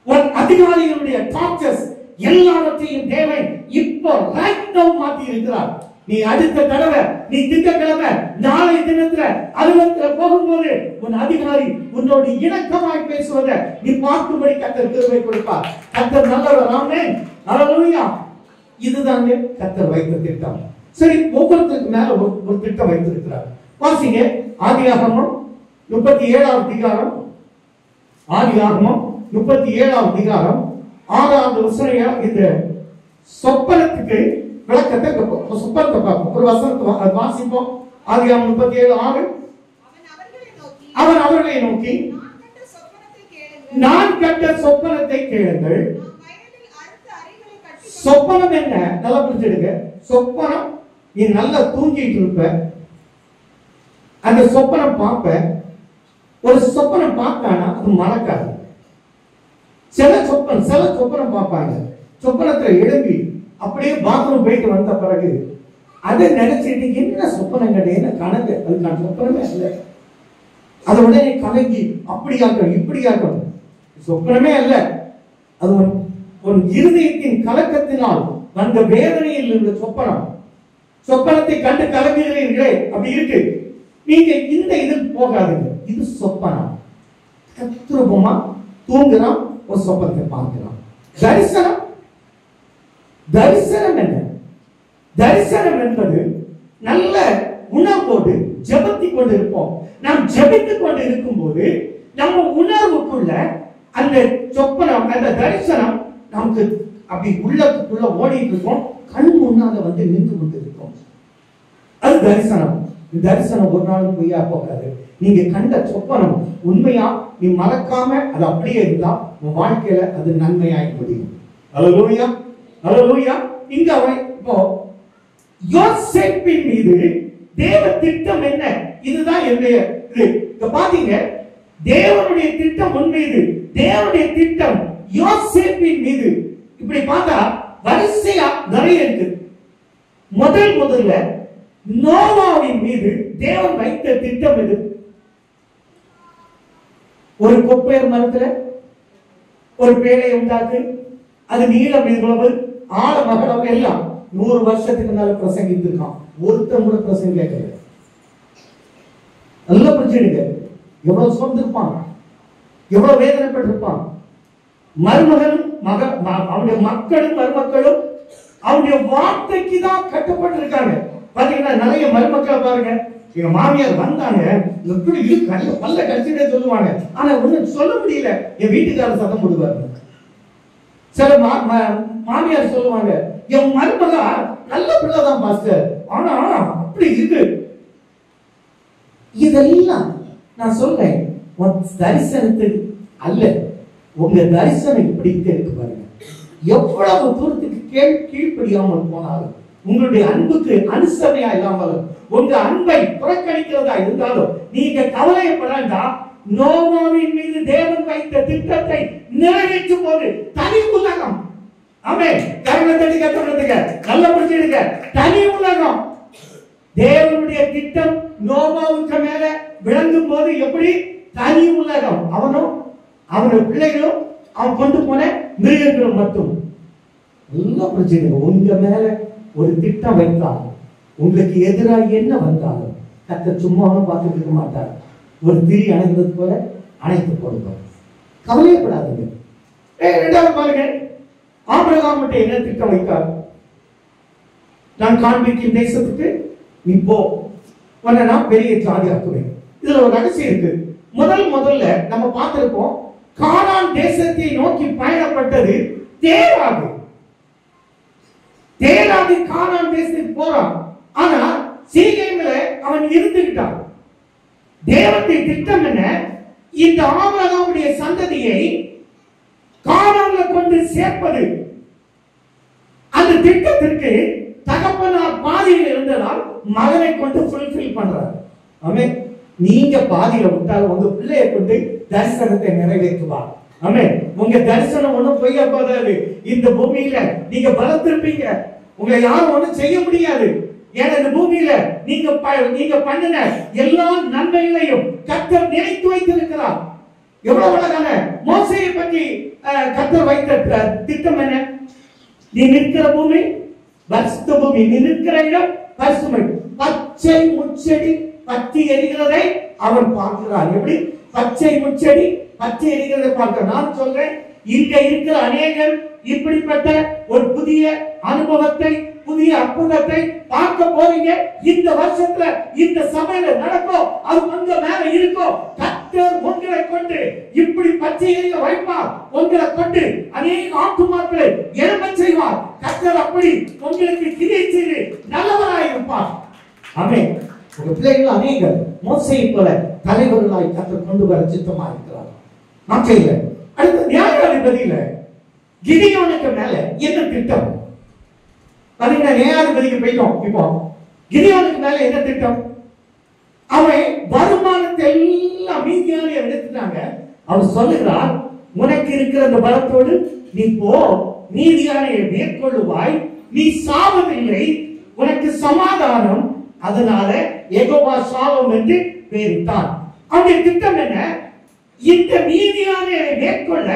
உன் அதிகாரிகளுடைய டார்ச்சர்ஸ் எல்லாவற்றையும் தேவன் இப்போ ரைட் நவ மாத்தி இருக்கிறார். நீ அடுத்த தடவை, நீ திட்டக்கிழமை நாளை தினத்துல அலுவலகத்துல போகும்போது உன் அதிகாரி உன்னோடு இணக்கமாய் பேசுவதை நீ பார்க்கும்படி கர்த்தர் கிருபை கொடுப்பார். கர்த்தர் நல்லவர். ஆமென். அல்லேலூயா. இதுதாங்க கர்த்தர் வைத்த திட்டம். சரி, ஒவ்வொருத்தருக்கு மேல ஒரு திட்டம் வைத்திருக்கிறார். வாசிங்க ஆதியாகமம் 37ஆம் அதிகாரம். ஆதியாகமம் 37ஆம் அதிகாரம் 6வது வசனம். இந்த சொப்பனத்துக்கு விளக்கத்தை சொப்பனத்தை பார்ப்போம். ஒரு வசனத்தை வாசிப்போம். ஆதியாகமம் 37:6. அவன் அவர்களை நோக்கி, நான் கட்ட சொப்பனத்தை கேளுங்கள். சொப்பனம் என்ன? நல்லா புரிஞ்சுடுங்க. சொப்பனம், நீ நல்லா தூங்கிட்டு இருப்ப, அந்த சொப்பனம் பார்ப்பேன். ஒரு சொப்பனம் பார்த்தானா அது மறக்காது. சில சொப்பனம் பார்ப்பாங்க, சொப்பனத்துல எழுப்பி அப்படியே பாத்ரூம் போயிட்டு வந்த பிறகு அதை நினைச்சிட்டு என்ன சொப்பனம் என்ன கணக்கு, அதுக்கான சொப்பனமே இல்லை. அதை உடனே கலங்கி அப்படியாக்கணும் இப்படியாக்கணும், சொப்பனமே அல்ல, அது ஒரு இருதயத்தின் கலக்கத்தினால் வந்த வேதனையில் இருந்த சொப்பனம். சொப்பனத்தை கண்டு கலங்குகிறீர்களே அப்படி இருக்கு. நீங்க இந்த இதில் போகாதுங்க, இது சொப்பனம். தத்ரூபமா தூங்குறான், ஒரு சொப்பனத்தை பார்க்கிறான். தரிசனம், தரிசனம் என்ன? தரிசனம் என்பது நல்ல உணர்வோடு ஜெபித்துக் கொண்டு இருப்போம். நாம் ஜெபித்துக் கொண்டு இருக்கும் போது நம்ம உணர்வுக்குள்ள அந்த சொப்பனம், அந்த தரிசனம் நமக்கு அப்படி உள்ளத்துக்குள்ள ஓடிட்டு இருக்கும், கண் முன்னால வந்து நின்று கொண்டு இருக்கும். அது தரிசனம். தரிசனம் ஒரு நாளும் பொய்யா போகாது. நீங்க கண்ட சொப்பனம் உண்மையா நீ மறக்காம அது அப்படியே இருந்தா உன் வாழ்க்கையில அது நன்மையாய் முடியும். அல்லேலூயா, அல்லேலூயா. இங்க அவன் இப்போ யோசேப்பின் மீது தேவ திட்டம் என்ன? இதுதான் என்னுடைய இது. இங்க பாத்தீங்க, தேவனுடைய திட்டம் உன் மீது, தேவனுடைய திட்டம் யோசேப்பின் மீது. இப்படி பார்த்தா வரிசையா நிறைய இருக்கு. முதல்ல நோவாவின் மீது தேவன் வைத்த திட்டம் இது. ஒரு கொப்பையர் மரத்துல ஒரு பேழையை உண்டாக்கு, அது நீளம் இவ்வளவு, ஆழம் அகலம் எல்லாம் 100 வருஷத்துக்கு மேல பிரசங்கித்திருக்கான். ஒருத்தன் கூட பிரசங்க கேட்கல. நல்லா புரிஞ்சுடுங்க, எவ்வளவு சோர்ந்திருப்பான், எவ்வளவு வேதனைப்பட்டிருப்பான். மருமகனும் அவனுடைய மக்களும் மருமக்களும் அவனுடைய வார்த்தைக்கு தான் கட்டப்பட்டிருக்காங்க. பாத்தீங்கன்னா நிறைய மருமக்களை பாருங்க, எங்க மாமியார் வந்தாங்க பல்ல கடிச்சுட்டே சொல்லுவாங்க, ஆனா ஒண்ணு சொல்ல முடியல, என் வீட்டுக்காரர் சத்தம் போடுவாரு. சில மாமியார் சொல்லுவாங்க, என் மருமகா நல்ல பிள்ளைதான் பாஸ்டர், ஆனா அப்படி இருக்கு. இதெல்லாம் நான் சொல்றேன் தரிசனத்துக்கு அல்ல. உங்க தரிசனம் இப்படி இருக்கு பாருங்க. எவ்வளவு தூரத்துக்கு கீழ்ப்படியாமல் போனாலும், உங்களுடைய அன்புக்கு அனுசரணையா இல்லாமலும், உங்க அன்பை புறக்கணிக்கிறதா இருந்தாலும் நீங்க கவலைப்பட வேண்டாம். நோவாவின் மீது தேவன் வைத்த திட்டத்தை நிறைவேற்றும் போது தனி உலகம். ஆமென். கரங்களை தட்டி கத்துறதுங்க, நல்லா புரிஞ்சுடுங்க. தனி உலகம். தேவனுடைய திட்டம் நோவாவுக்கு மேல விளங்கும் போது எப்படி தனி உலகம். அவனும் அவனுடைய பிள்ளைகளும் அவன் கொண்டு போன மிருகங்களும் மட்டும். நல்லா புரிஞ்சுடுங்க. உங்க மேல ஒரு திட்டம் வைத்தால், உங்களுக்கு எதிராக என்ன வந்தாலும் கர்த்தர் சும்மாவும் பார்த்துட்டு இருக்க மாட்டார். ஒரு திரி அணைந்தது போல அணைத்து போடுவார். கவலையப்படாதீங்க. இரண்டாவது பாருங்க, ஆபிரகாம் மட்டும் என்ன திட்டம் வைத்தார்? நான் காண்பிக்கும் தேசத்துக்கு நீ போ, உன்னை நான் பெரிய ஜாதி ஆக்குவேன். இதுல ஒரு ரகசியம் இருக்கு. முதல்ல நம்ம பார்த்திருப்போம், கானான் தேசத்தை நோக்கி பயணப்பட்டது தேராகு. தேராகு கானான் தேசத்துக்கு போறான். ஆனா சீகேமில அவன் இருந்துகிட்டான். தேவனுடைய திட்டம் என்ன? இந்த ஆபிரகாமுடைய சந்ததியை கானான்ல கொண்டு சேர்ப்பது. அந்த திட்டத்திற்கு தகப்பனார் பாதியில் இருந்ததால் மகனை கொண்டு ஃபுல்ஃபில் பண்றார். ஆமென். நீங்க பாதியில விட்டால் உங்க பிள்ளையை கொண்டு தரிசனத்தை நிறைவேற்றுவார். ஆமென். உங்க தரிசனம் ஒண்ணும் பொய்யா போகாது. இந்த பூமியில நீங்க பலத்திருப்பீங்க, உங்களை யாரும் ஒண்ணும் செய்ய முடியாது. ஏன்னா இந்த பூமியில நீங்க பண்ணின எல்லா நன்மைகளையும் கர்த்தர் நினைத்து வைத்திருக்கிறார். எவ்வளவு அழகான மோசேயை பற்றி கர்த்தர் வைத்த திட்டம் என்ன? நீ நிற்கிற பூமி பரிசுத்த பூமி, நீ நிற்கிற இடம் பரிசுமை. பச்சை முச்செடி பத்தி எரிகிறதை அவன் பார்க்கிறான். எப்படி பச்சை முச்செடி பத்தி எரிகிறதை பார்க்கிறான். நான் சொல்றேன், இங்க இருக்கிற அநேகர் இப்படிப்பட்ட ஒரு புதிய அனுபவத்தை, புதிய அற்புதத்தை பார்க்க போறீங்க. இந்த வருஷத்துல இந்த சபையில நடக்கும், அது உங்க மேல இருக்கும். கர்த்தர் உங்களை கொண்டு இப்படி பச்சை எரிய வைப்பார். உங்களை கொண்டு அநேக ஆத்துமாக்களை எழும்ப செய்வார். கர்த்தர் அப்படி உங்களுக்கு கிரியை செய்து நல்லவராய் இருப்பார். ஆமென். உங்க பிள்ளைகள் அநேகர் மோசேயை போல தலைவர்களாய் கர்த்தர் கொண்டு வர சித்தமா இருக்கிறார். நாட்டையில அடுத்த நியாயாதிபதியில கிதியோனுக்கு மேல என்ன திட்டம்? பாத்தீங்கன்னா நியாயாதிபதிக்கு போயிட்டோம். இப்போ கிதியோனுக்கு மேல என்ன திட்டம்? அவன் வருமானத்தை எல்லாம் மீதியான எடுத்துட்டாங்க. அவர் சொல்லுகிறார், உனக்கு இருக்கிற அந்த பலத்தோடு நீ போ, மீதியான மேற்கொள்ளுவாய், நீ சாவதில்லை, உனக்கு சமாதானம். அதனால யெகோவா ஷாலோம் என்று பெயரிட்டான். அவனுடைய திட்டம் என்ன? இந்த மீதியான மேற்கொள்ள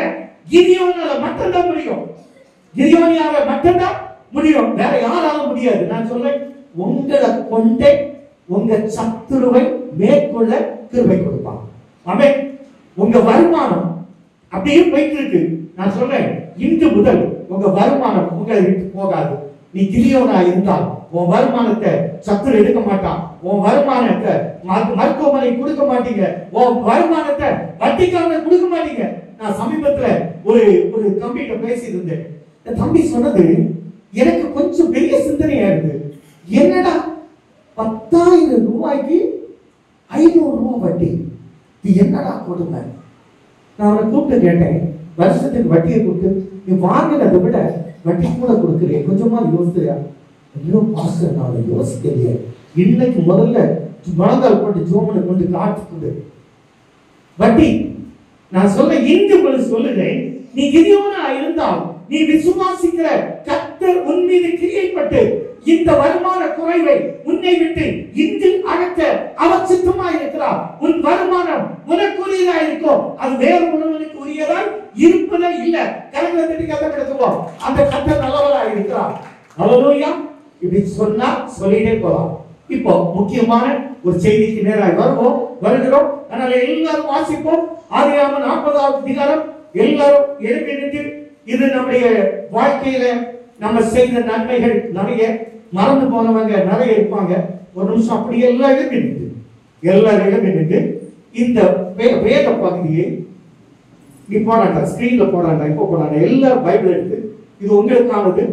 கிதியோனால மட்டும்தான் முடியும். கிதியோனியால மட்டும்தான் முடியும், வேற யாரால முடியாது. நான் சொல்றேன், உங்களை கொண்டே உங்க சத்துருவை மேற்கொள்ள கிருபை கொடுப்பான். ஆமென். உங்க வருமானம் அப்படியே போயிட்டு இருக்கு. நான் சொல்றேன், இன்று முதல் உங்க வருமானம் உங்களை விட்டு போகாது. நீ கிதியோனா இருந்தால் உன் வருமானத்தை சத்துரு எடுக்க மாட்டான். உன் வருமானத்தை மருத்துவமனை கொடுக்க மாட்டீங்க. உன் வருமானத்தை வட்டிக்காரங்க கொடுக்க மாட்டீங்க. நான் சமீபத்துல ஒரு தம்பிகிட்ட பேசி இருந்தேன். தம்பி சொன்னது எனக்கு கொஞ்சம் பெரிய சிந்தனையா இருக்கு. என்னடா 10,000 ரூபாய்க்கு 500 ரூபாய் வட்டி, இது என்னடா கொடுமை? நான் அவனை கூப்பிட்டு கேட்டேன், வருஷத்துக்கு வட்டியை கொடுத்து நீ வாங்கினதை விட வட்டி கூட கொடுக்குறேன், கொஞ்சமா யோசிச்சியா? ஐயோ பாஸ்டர், நான் அதை யோசிக்கலையே. இன்னைக்கு முதல்ல முழங்கால் போட்டு ஜோமனை கொண்டு காட்டு கொண்டு வட்டி. நான் சொல்ல இன்று சொல்லுகிறேன், நீ கிதியோனா இருந்தால், நீ விசுவாசிக்கிற கர்த்தர் உன் மீது கிரியைப்பட்டு இந்த வருமான குறைவை உன்னை விட்டு இன்று அகற்ற அவர் சித்தமாக இருக்கிறார். உன் வருமானம் உனக்குரியதா இருக்கும், அது வேறு ஒருவனுக்கு உரியதாய் இருப்பதே இல்லை. கரங்களை தட்டி கத்தப்படுத்துவோம், அந்த கர்த்தர் நல்லவராக இருக்கிறார். ஹல்லேலூயா. இப்படி சொன்னா சொல்லிட்டே போலாம். இப்போ முக்கியமான ஒரு செய்திக்கு நேராக வருகிறோம். அதனால எல்லாரும் வாசிப்போம். ஆதியாகமம் 40வது அதிகாரம். எல்லாரும் எழுப்பி நின்று, இது நம்முடைய வாழ்க்கையில நம்ம செய்த நன்மைகள் நிறைய, மறந்து போனவங்க நிறைய இருப்பாங்க. ஒரு நிமிஷம் அப்படியே எல்லாம் எழுப்பி நின்று இந்த வேத பகுதியை நீ போடாண்டா, ஸ்கிரீன்ல போடாண்டா, இப்போ போடாண்டா, எல்லாரும் பைபிள் எடுத்து, இது உங்களுக்கானது.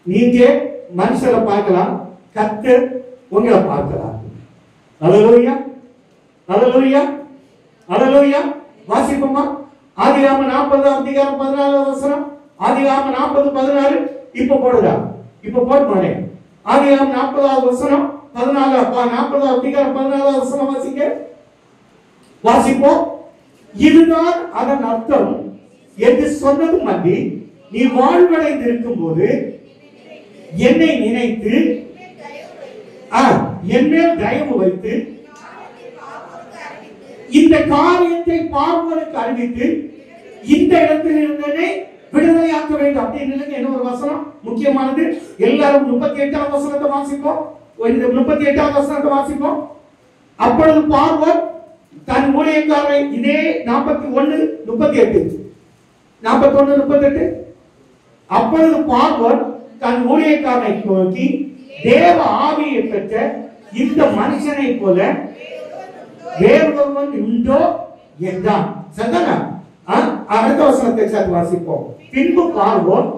நீங்க மனுஷரை பார்க்கலாம், கர்த்தர் உங்களை பார்க்கலாம். ஹல்லேலூயா, ஹல்லேலூயா, ஹல்லேலூயா. வாசிப்போமா? ஆதியாகமம் 40வது அதிகாரம் 14வது வசனம். ஆதியாகமம் 40:14. இப்ப போடுடா, இப்ப போடுமானே. ஆதியாகமம் 40வது வசனம் 40வது அதிகாரம் 14வது வசனம் வாசிங்க. வாசிப்போம். இதுதான் அதன் அர்த்தம் என்று சொன்னதும் அன்றி, நீ வாழ்வடைந்து இருக்கும் போது என்னை நினைத்து என்மேல் தயவு வைத்து இந்த காரியத்தை பார்வோனுக்கு அறிவித்து இந்த இடத்தில் இருந்தனை விடுதலையாக்க வேண்டும் அப்படின்னு என்ன ஒரு வசனம் முக்கியமானது. எல்லாரும் 38வது வசனத்தை வாசிப்போம். இந்த 38வது வசனத்தை வாசிப்போம். அப்பொழுது பார்வோன் தன் ஊழியக்காரரை, இதே 41:38. அப்பொழுது பார்வோன் தன் ஊழியக்காரனை நோக்கி, தேவ ஆவியை பெற்ற இந்த மனுஷனை போல வேறொருவன் உண்டோ என்றான். சரிதானா? அடுத்த வசனத்தை சேர்த்து வாசிப்போம். பின்பு பார்வோன்,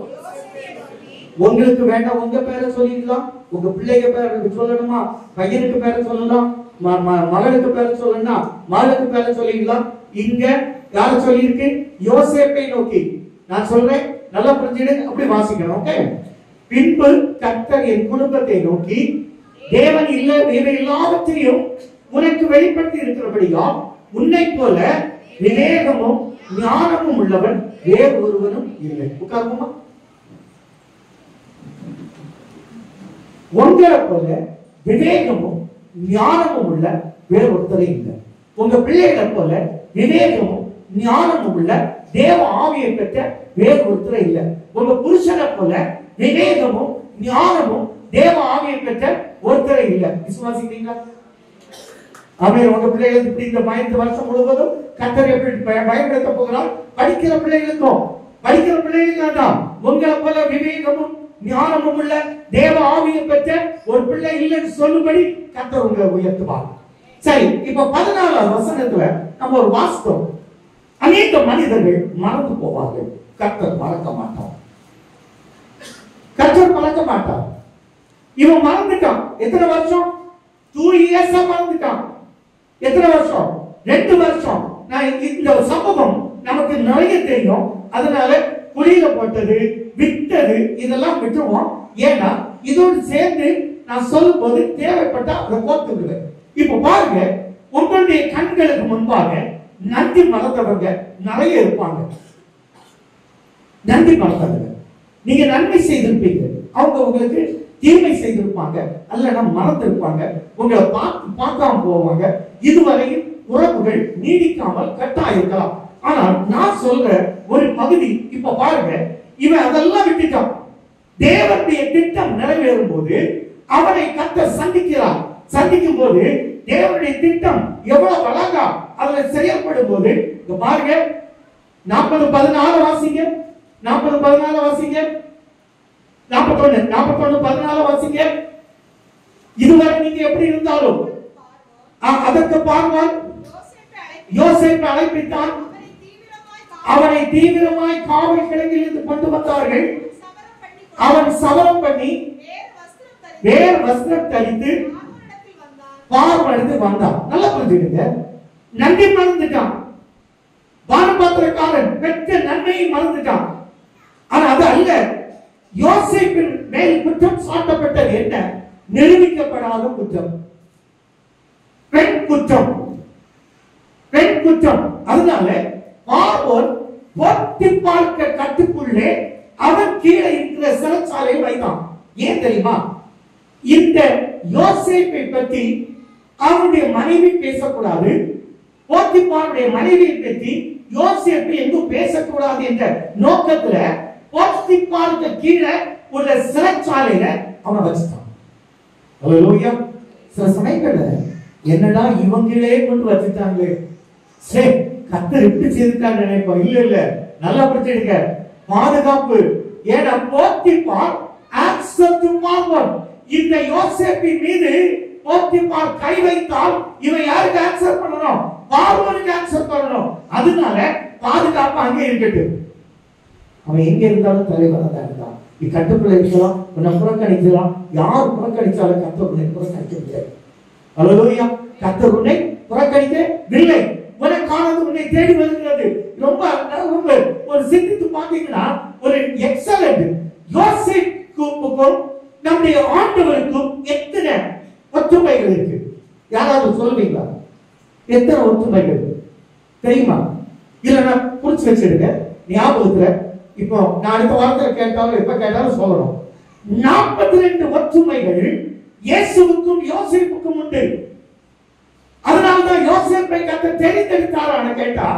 உங்களுக்கு வேண்டாம் உங்க பேரை சொல்லிடலாம், உங்க பிள்ளைங்க பேரை சொல்லணுமா, பையனுக்கு பேரை சொல்லலாம், மகளுக்கு பேரை சொல்லணும்னா மகளுக்கு பேரை சொல்லிடலாம். இங்க யார சொல்லி இருக்கு? யோசேப்பை நோக்கி. நான் சொல்றேன், நல்லா புரிஞ்சிடுங்க, அப்படி வாசிக்கணும். ஓகே. பின்பு கர்த்தர் என் குடும்பத்தை நோக்கி, தேவன் இல்லை இவை எல்லாவற்றையும் உனக்கு வெளிப்படுத்தி இருக்கிறபடியால் உன்னை போல விவேகமும் ஞானமும் உள்ளவன் வேறு ஒருவனும் இல்லை. உட்காருமா? உங்களை போல விவேகமும் ஞானமும் உள்ள வேறு ஒருத்தரை இல்லை. உங்க பிள்ளைகளை போல விவேகமும் ஞானமும் உள்ள தேவ ஆவியை பெற்ற வேறு ஒருத்தரை இல்லை. உங்க புருஷனை போல விவேகமும் ஞானமும் தேவ ஆவியை பெற்ற ஒருத்தரை இல்லை. விசுவாசிக்கிறீங்களா? ஆமென். உங்க பிள்ளைகளுக்கு இப்படி இந்த 5 வருஷம் முழுவதும் கர்த்தர் எப்படி பயன்படுத்த போகிறார்? படிக்கிற பிள்ளைகளுக்கு தான் உங்களை போல விவேகமும் ஞானமும் உள்ள தேவ ஆவியை பெற்ற ஒரு பிள்ளை இல்லைன்னு சொல்லும்படி கர்த்தர் உங்களை உயர்த்துவார். சரி, இப்ப 14வது வசனத்துல நம்ம ஒரு வாஸ்தவம், அநேக மனிதர்கள் மறந்து போவார்கள், கர்த்தர் மறக்க மாட்டார். இவன் மறந்துட்டான். எத்தனை வருஷம்? 2 years மறந்துட்டான். எத்தனை வருஷம்? 2 வருஷம். நான் இந்த சம்பவம் நமக்கு நிறைய தெரியும். அதனால குழியில போட்டது, விட்டது, இதெல்லாம் விட்டுருவோம். ஏன்னா இதோடு சேர்ந்து நான் சொல்லும் போது தேவைப்பட்டா அதை கோர்த்து விடுவேன். இப்ப பாருங்க, உங்களுடைய கண்களுக்கு முன்பாக நன்றி மறந்தவங்க நிறைய இருப்பாங்க. நன்றி மறந்தவங்க, நீங்க நன்மை செய்திருப்பீங்க, அவங்க உங்களுக்கு தீமை செய்திருப்பாங்க, அல்லனா மறந்திருப்பாங்க, உங்களை பார்க்காம போவாங்க. இதுவரையும் உறவுகள் நீடிக்காமல் கட்டாயிருக்கலாம். ஆனால் நான் சொல்ற ஒரு பகுதி, இப்ப பாருங்க, இவன் அதெல்லாம் விட்டுட்டான். தேவனுடைய திட்டம் நிறைவேறும் போது அவனை கர்த்தர் சந்திக்கிறார். சந்திக்கும் போது தேவனுடைய திட்டம் எவ்வளவு அழகா அதுல செயல்படும் போது பாருங்க, 40:14 வாசிங்க, 40:14 வாசிங்க, 41:14 வாசிங்க. இதுவரை நீங்க எப்படி இருந்தாலும் அதற்கு பார்வான் யோசேப்பை அழைப்பித்தான், அவனை தீவிரமாய் காவல் கிடங்கில் இருந்து கொண்டு வந்தார்கள். அவன் சவரம் பண்ணி வேறு வஸ்திரம் தரித்து பார்வனுக்கு வந்தான். நல்லா புரிஞ்சுடுங்க, நன்றி மறந்துட்டான். பானபாத்திரக்காரன் பெற்ற நன்மையை மறந்துட்டான். ஆனா அது அல்ல, யோசேப்பின் மேல் குற்றம் சாட்டப்பட்டது என்ன? நிரூபிக்கப்படாத குற்றம், பெண் குற்றம், பெண் குற்றம். அதனால பார்வோன் போத்திபார் கட்டுக்குள்ளே அவன் கீழே இருக்கிற சிறைச்சாலையை வைத்தான். ஏன் தெரியுமா? இந்த யோசேப்பை பற்றி அவனுடைய மனைவி பேசக்கூடாது, போத்திபாருடைய மனைவியை பற்றி யோசேப்பு எங்கும் பேசக்கூடாது என்ற நோக்கத்துல போத்திபாருக்கு கீழே உள்ள சிறைச்சாலையில அவனை வச்சுட்டான். அல்லேலூயா. சில சமயங்கள்ல என்னடா இவங்களே கொண்டு வச்சுட்டாங்களே, சரி கர்த்தர் இப்படி செய்துட்டாங்க நினைப்போம். இல்ல இல்ல, நல்லா பிடிச்சிடுங்க, பாதுகாப்பு. ஏன்னா போத்திபார் ஆன்சர் டு பார்வோன். இந்த யோசேப்பின் மீது போத்திபார் கை வைத்தால் இவன் யாருக்கு ஆன்சர் பண்ணணும்? பார்வோனுக்கு ஆன்சர் பண்ணணும். அதனால பாதுகாப்பு அங்கே இருக்கட்டும். அவன் எங்க இருந்தாலும் தலைவராக தான் இருந்தான். நீ கட்டுக்குள்ள இருக்கலாம், உன்னை புறக்கணிக்கலாம். யார் புறக்கணிச்சாலும் கர்த்தர் உன்னை புறக்கணிக்க முடியாது. அல்லேலூயா. கர்த்தர் உன்னை புறக்கணிக்கவில்லை. உனக்கானது உன்னை தேடி வருகிறது. ரொம்ப ஒரு சிந்தித்து பார்த்தீங்கன்னா ஒரு எக்ஸலண்ட் யோசேப்புக்கும் நம்முடைய ஆண்டவருக்கும் எத்தனை ஒற்றுமைகள் இருக்கு? யாராவது சொல்லுவீங்களா? எத்தனை ஒற்றுமைகள் தெரியுமா? இல்ல நான் புடிச்சு வச்சிருக்க ஞாபகத்துல. இப்போ நான் அடுத்த வாரத்துல கேட்டாலும் எப்ப கேட்டாலும் சொல்லணும். 42 ஒற்றுமைகள் இயேசுவுக்கும் யோசேப்புக்கும் உண்டு. அதனால்தான் யோசேப்பை கர்த்தர் தெரிந்தெடுத்தாரான்னு கேட்டா,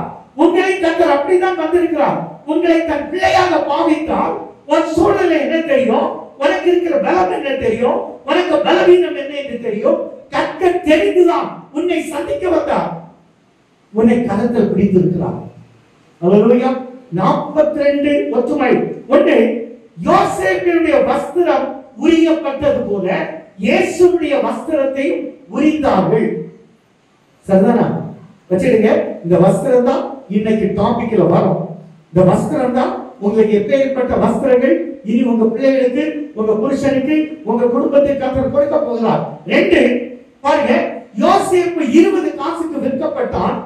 உங்களை கர்த்தர் அப்படிதான் வந்திருக்கிறார். உங்களை தன் பிள்ளையாக பாவித்தால் உன் சூழ்நிலை என்ன தெரியும், உனக்கு இருக்கிற பலம் என்ன தெரியும், உனக்கு பலவீனம் என்ன என்று தெரியும். கர்த்தர் தெரிந்துதான் உன்னை சந்திக்க வந்தார், உன்னை கரத்தில் பிடித்திருக்கிறார். அல்லேலூயா. 42 ஒற்றுமை. ஒன்று, யோசேப்பினுடைய வஸ்திரம் உரியப்பட்டது போல இயேசுவுடைய வஸ்திரத்தையும் உரிந்தார்கள். சரிதானா? வச்சிடுங்க. இந்த வஸ்திரம் தான் இன்னைக்கு டாபிக்ல வரும். இந்த வஸ்திரம் தான் உங்களுக்கு எப்பேற்பட்ட வஸ்திரங்கள் இனி உங்க பிள்ளைகளுக்கு, உங்க புருஷனுக்கு, உங்க குடும்பத்துக்கு கர்த்தர் கொடுக்க போகிறார். 2, பாருங்க, யோசேப்பு 20 காசுக்கு விற்கப்பட்டான்.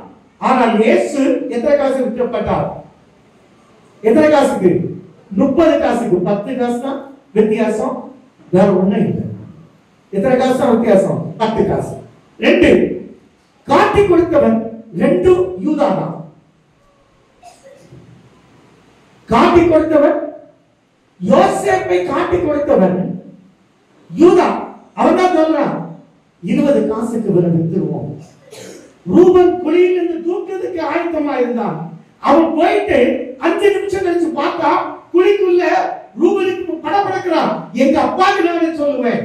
ஆனால் இயேசு எத்தனை காசு விற்கப்பட்டார்? எத்தனை காசுக்கு? 30 காசுக்கு. 10 காசு தான் வித்தியாசம், வேற ஒண்ணும் இல்லை. எத்தனை காசு தான் வித்தியாசம்? 10 காசு. 2, காட்டி கொடுத்தவன் 2 யூதானா. காட்டி கொடுத்தவன் யோசேப்பை காட்டி கொடுத்தவன் யூதா. அவன் தான் சொல்றான் 20 காசுக்கு விற்றுருவோம். ரூபன் குழியிலிருந்து தூக்கிறதுக்கு ஆயத்தமா இருந்தான். அவன் போயிட்டு 5 நிமிஷம் கழிச்சு பார்த்தா குழிக்குள்ள ரூபனுக்கு படபடக்கிறான். எங்க அப்பாக்கு நான் என்ன சொல்லுவேன்?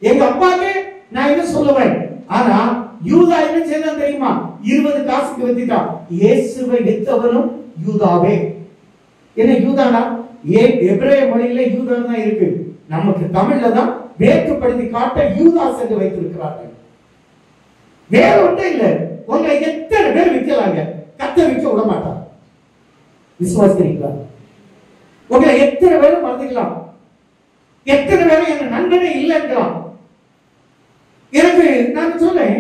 எங்க அப்பாக்கு நான் என்ன சொல்லுவேன்? ஆனா யூதா என்ன செய்தான் தெரியுமா? 20 காசுக்கு வித்துட்டான். இயேசுவை வித்தவனும் யூதாவே. என்ன யூதானா? எபிரேய மொழியில யூதா தான் இருக்கு. நமக்கு தமிழ்ல தான் வேற்றுப்படுத்தி காட்ட யூதாஸ் என்று வைத்திருக்கிறார்கள். வேற ஒன்றும் இல்ல. உங்களை எத்தனை பேர் விற்கலாங்க, கர்த்தர் விற்க விட மாட்டார். விசுவாசிக்கிறீங்களா? உங்களை எத்தனை பேரும் மறந்துக்கலாம், எத்தனை பேரும் என் நண்பனே இல்லைங்கிறான். எனக்கு நான் சொல்றேன்,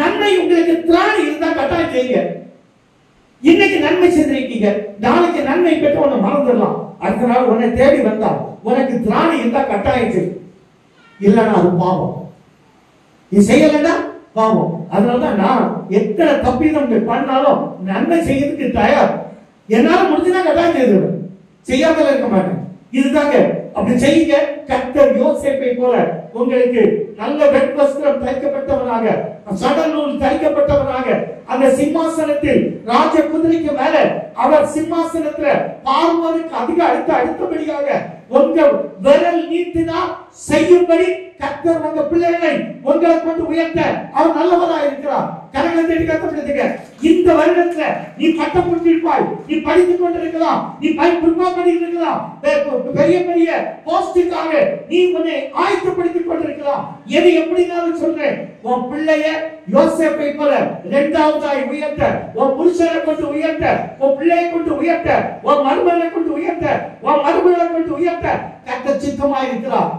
நன்மை உங்களுக்கு திராணி இருந்தா கட்டாயம் செய்யுங்க. இன்னைக்கு நன்மை செய்திருக்கீங்க, நாளைக்கு நன்மை பெற்று உன்னை மறந்துடலாம். அடுத்த நாள் உன்னை தேடி வந்தா உனக்கு திராணி இருந்தா கட்டாயம் செய், இல்லைன்னா அது பாவம். நீ செய்யலன்னா பாவம். அதனாலதான் நான் எத்தனை தப்பிதங்கள் பண்ணாலும் நன்மை செய்யறதுக்கு தயார். என்னால முடிஞ்சுதான் கட்டாயம் செய்துடுவேன், செய்யாமல் இருக்க மாட்டேன். இதுதாங்க. அப்படி செய்யுங்க. கர்த்தர் யோசேப்பை போல உங்களுக்கு நல்ல வெண்வஸ்திரம் தைக்கப்பட்டவனாக, சடல் நூல் தைக்கப்பட்டவனாக, அந்த சிம்மாசனத்தில் ராஜ குதிரைக்கு மேல அவர் சிம்மாசனத்துல பார்வோனுக்கு அதிக அடுத்தபடியாக உங்க விரல் நீட்டினா செய்யும்படி கர்த்தர் உங்க பிள்ளைகளை உங்களை கொண்டு உயர்த்த அவர் நல்லவராக இருக்கிறார். கரங்களை தேடி கத்தப்படுத்துங்க. இந்த வருடத்துல நீ பட்டம் முடிச்சிருப்பாய், நீ படித்துக் கொண்டிருக்கலாம், நீ ப்ரிப்பேர் பண்ணிட்டு இருக்கலாம், பெரிய பெரிய போஸ்டுக்காக நீ உன்னை ஆயத்தப்படுத்திக் கொண்டிருக்கலாம். எது எப்படினாலும் சொல்றேன், உன் பிள்ளைய யோசேப்பை போல இரண்டாவதாய் உயர்த்த, உன் புருஷனை கொண்டு உயர்த்த, உன் பிள்ளையை கொண்டு உயர்த்த, உன் மருமகளை கொண்டு உயர்த்த, உன் மருமகளை கொண்டு உயர்த்த கர்த்தர் சித்தமாய் இருக்கிறார்.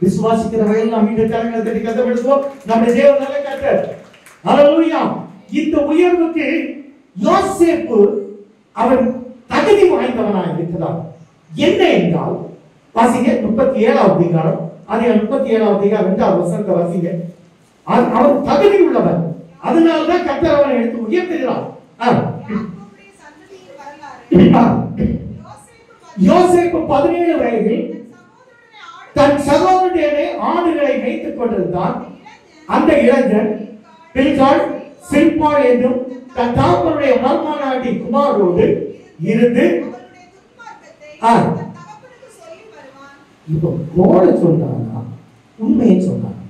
விசுவாசிக்கிறவர்கள் நாம் இந்த கரங்களை தட்டி கத்தப்படுத்துவோம். நம்முடைய தேவன் நல்ல கர்த்தர். ஹல்லேலூயா. இந்த உயர்வுக்கு யோசேப்பு அவன் தகுதி வாய்ந்தவனாக இருக்கிறார். என்ன என்றால் வாசிங்க 37வது அதிகாரம், அதே 37வது அதிகாரம் 2வது வசனத்தை வாசிங்க. அவன் தகுதி உள்ளவன், அதனால்தான் கர்த்தர் அவனை எடுத்து உயர்த்துகிறார். யோசேப்பு 17 வயதில் தன் சகோதரனுடைய ஆடுகளை மேய்த்துக் கொண்டிருந்தான். அந்த இளைஞன் பில்காள் சில்பாள் என்றும் தன் தகப்பனுடைய மர்மானாட்டி குமாரோடு இருந்து இப்ப கோடு சொன்னானா உண்மையை சொன்னான்.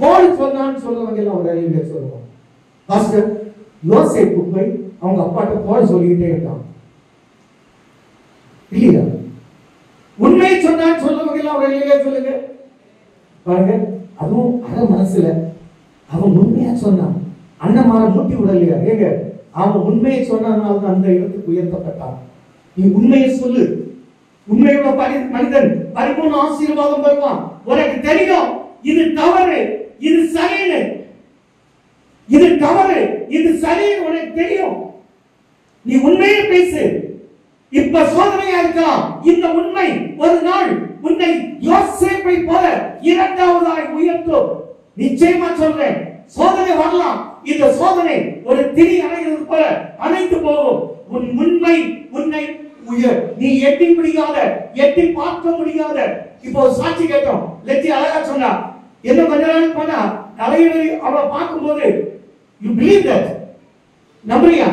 கோடு சொன்னான்னு சொல்றவங்க எல்லாம் ஒரு அறிவியலை சொல்லுவோம். பாஸ்டர் யோசேப்பு போய் அவங்க அப்பாட்ட கோடு சொல்லிக்கிட்டே இருந்தான் இல்லையா? உண்மையை சொன்னான்னு சொல்றவங்க எல்லாம் ஒரு அறிவியலை சொல்லுங்க பாருங்க. அதுவும் அரை மனசுல அவன் உண்மையா சொன்னான். அண்ணமார மூட்டி விடலையா? ஏங்க அவன் உண்மையை சொன்னதுனால அந்த இடத்துக்கு உயர்த்தப்பட்டான். நீ உண்மையை சொல்லு. உண்மையோட மனிதன் பரிபூர்ண ஆசீர்வாதம் பெறுவான். உனக்கு தெரியும் இது தவறு, இது சரின்னு, இது தவறு, இது சரின்னு உனக்கு தெரியும். நீ உண்மையை பேசு. இப்ப சோதனையா இருக்கலாம். இந்த உண்மை ஒரு நாள் உன்னை யோசேப்பை போல இரண்டாவதாய் உயர்த்தும். நிச்சயமா சொல்றேன், சோதனை வரலாம். இந்த சோதனை ஒரு திரி அணைகிறது போல அணைத்து போகும். உன் உண்மை உன்னை நீ எட்டி முடியாத, எட்டி பார்க்க முடியாத. இப்போ சாட்சி கேட்டோம், லெட்டி அழகா சொன்னா. என்ன கொஞ்ச நாள் போனா தலைவரி அவளை பார்க்கும்போது யூ பிலீவ் தட், நம்புறியா?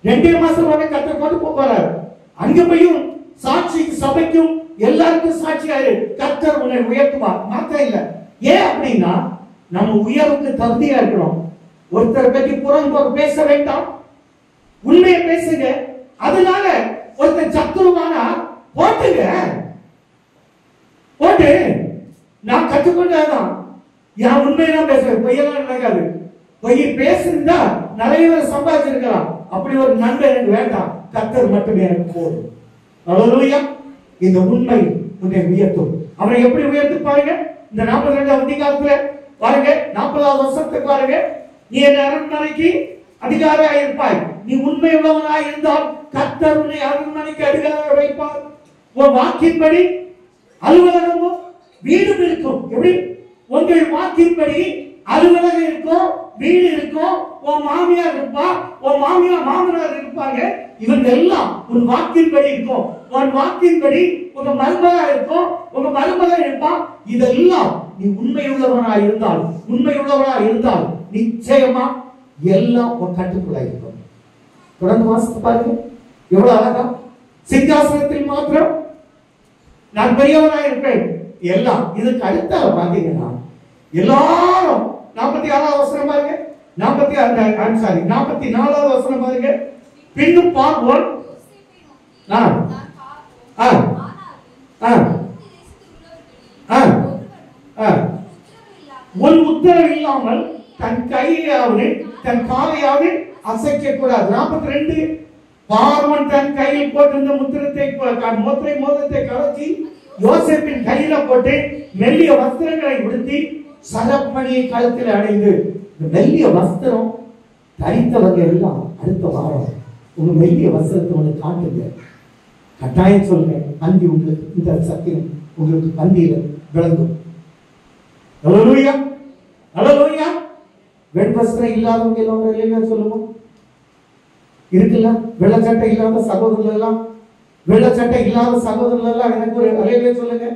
2 மாசம் வரை கர்த்தர் கொண்டு போறாரு. அங்க போயும் சாட்சி சபைக்கும் எல்லாருக்கும் சாட்சியாரு. கர்த்தர் உன்னை உயர்த்துவார், மாத்த இல்ல. ஏன் அப்படின்னா நம்ம உயர்வுக்கு தகுதியா இருக்கிறோம். ஒருத்தரை பற்றி புறம் பேச வேண்டாம், உண்மையை பேசுங்க. அதனால ஒருத்தர் சத்துருவானா போட்டுங்க, போட்டு நான் கற்றுக்கொண்டதான். என் உண்மையெல்லாம் பேசுறேன், பொய்யெல்லாம் நடக்காது. பொய் பேசுறதா நிறைய பேர் சம்பாதிச்சிருக்கலாம். அப்படி ஒரு நண்பர் எனக்கு வேண்டாம், கர்த்தர் மட்டுமே எனக்கு போதும். ஹல்லேலூயா. இந்த உண்மை உன்னை உயர்த்தும். அவரை எப்படி உயர்த்து பாருங்க. இந்த 42வது அதிகாரத்துல பாருங்க, 40வது வருஷத்துக்கு பாருங்க. நீ என் அரண்மனைக்கு அதிகாரியாக இருப்பாய். நீ உண்மை உள்ளவனாய் இருந்தால் கர்த்தர் உன்னை அரண்மனைக்கு அதிகாரியாக வைப்பார். உன் வாக்கின்படி அலுவலகமும் வீடும் இருக்கும். எப்படி? உங்கள் வாக்கின்படி அலுவலகம் இருக்கும், வீடு இருக்கும், உன் மாமியார் இருப்பா, உன் மாமனார் இருப்பாங்க. இவங்க எல்லாம் உன் வாக்கின்படி இருக்கும். உன் வாக்கின்படி உங்க மருமகா இருக்கும், உங்க மருமகன் இருப்பான். இதெல்லாம் நீ உண்மையுள்ளவனாய் இருந்தால் நிச்சயமா எல்லாம் உன் கட்டுக்குள்ள இருக்கும். தொடர்ந்து வாசித்து பாருங்க, எவ்வளவு அழகா. சிங்காசனத்தில் மாத்திரம் நான் பெரியவனாய் இருப்பேன். எல்லாம் இதுக்கு அடுத்த பாத்தீங்கன்னா எல்லாரும் 46வது வசனம் பாருங்க, 44வது வசனம் பாருங்க. பின்னும் பார்வோன் உன் உத்தரவு இல்லாமல் தன் கையாவது தன் காலையாவது அசைக்க கூடாது. 42 பார்வோன் தன் கையில் போட்டிருந்த முத்திரை மோதிரத்தை கலச்சி யோசேப்பின் கையில போட்டு மெல்லிய வஸ்திரங்களை உடுத்தி சரப்பணியை கழுத்தில் அடைந்து. இந்த மெல்லிய வஸ்திரம் தரித்தவங்க எல்லாம் அடுத்த வாரம் உங்க மெல்லிய வஸ்திரத்தை ஒன்று காட்டுங்க. கட்டாயம் சொல்லுங்க, பந்தி உங்களுக்கு இந்த சத்தியம் உங்களுக்கு பந்தியில விளங்கும். ஹல்லேலூயா, ஹல்லேலூயா. வெண்வஸ்திரம் இல்லாதவங்க எல்லாம் சொல்லுவோம் இருக்குல்ல. வெள்ளச்சட்டை இல்லாத சகோதரர்கள் எல்லாம், வெள்ளச்சட்டை இல்லாத சகோதரர்கள் எல்லாம் எனக்கு ஒரு அலையிலே சொல்லுங்க.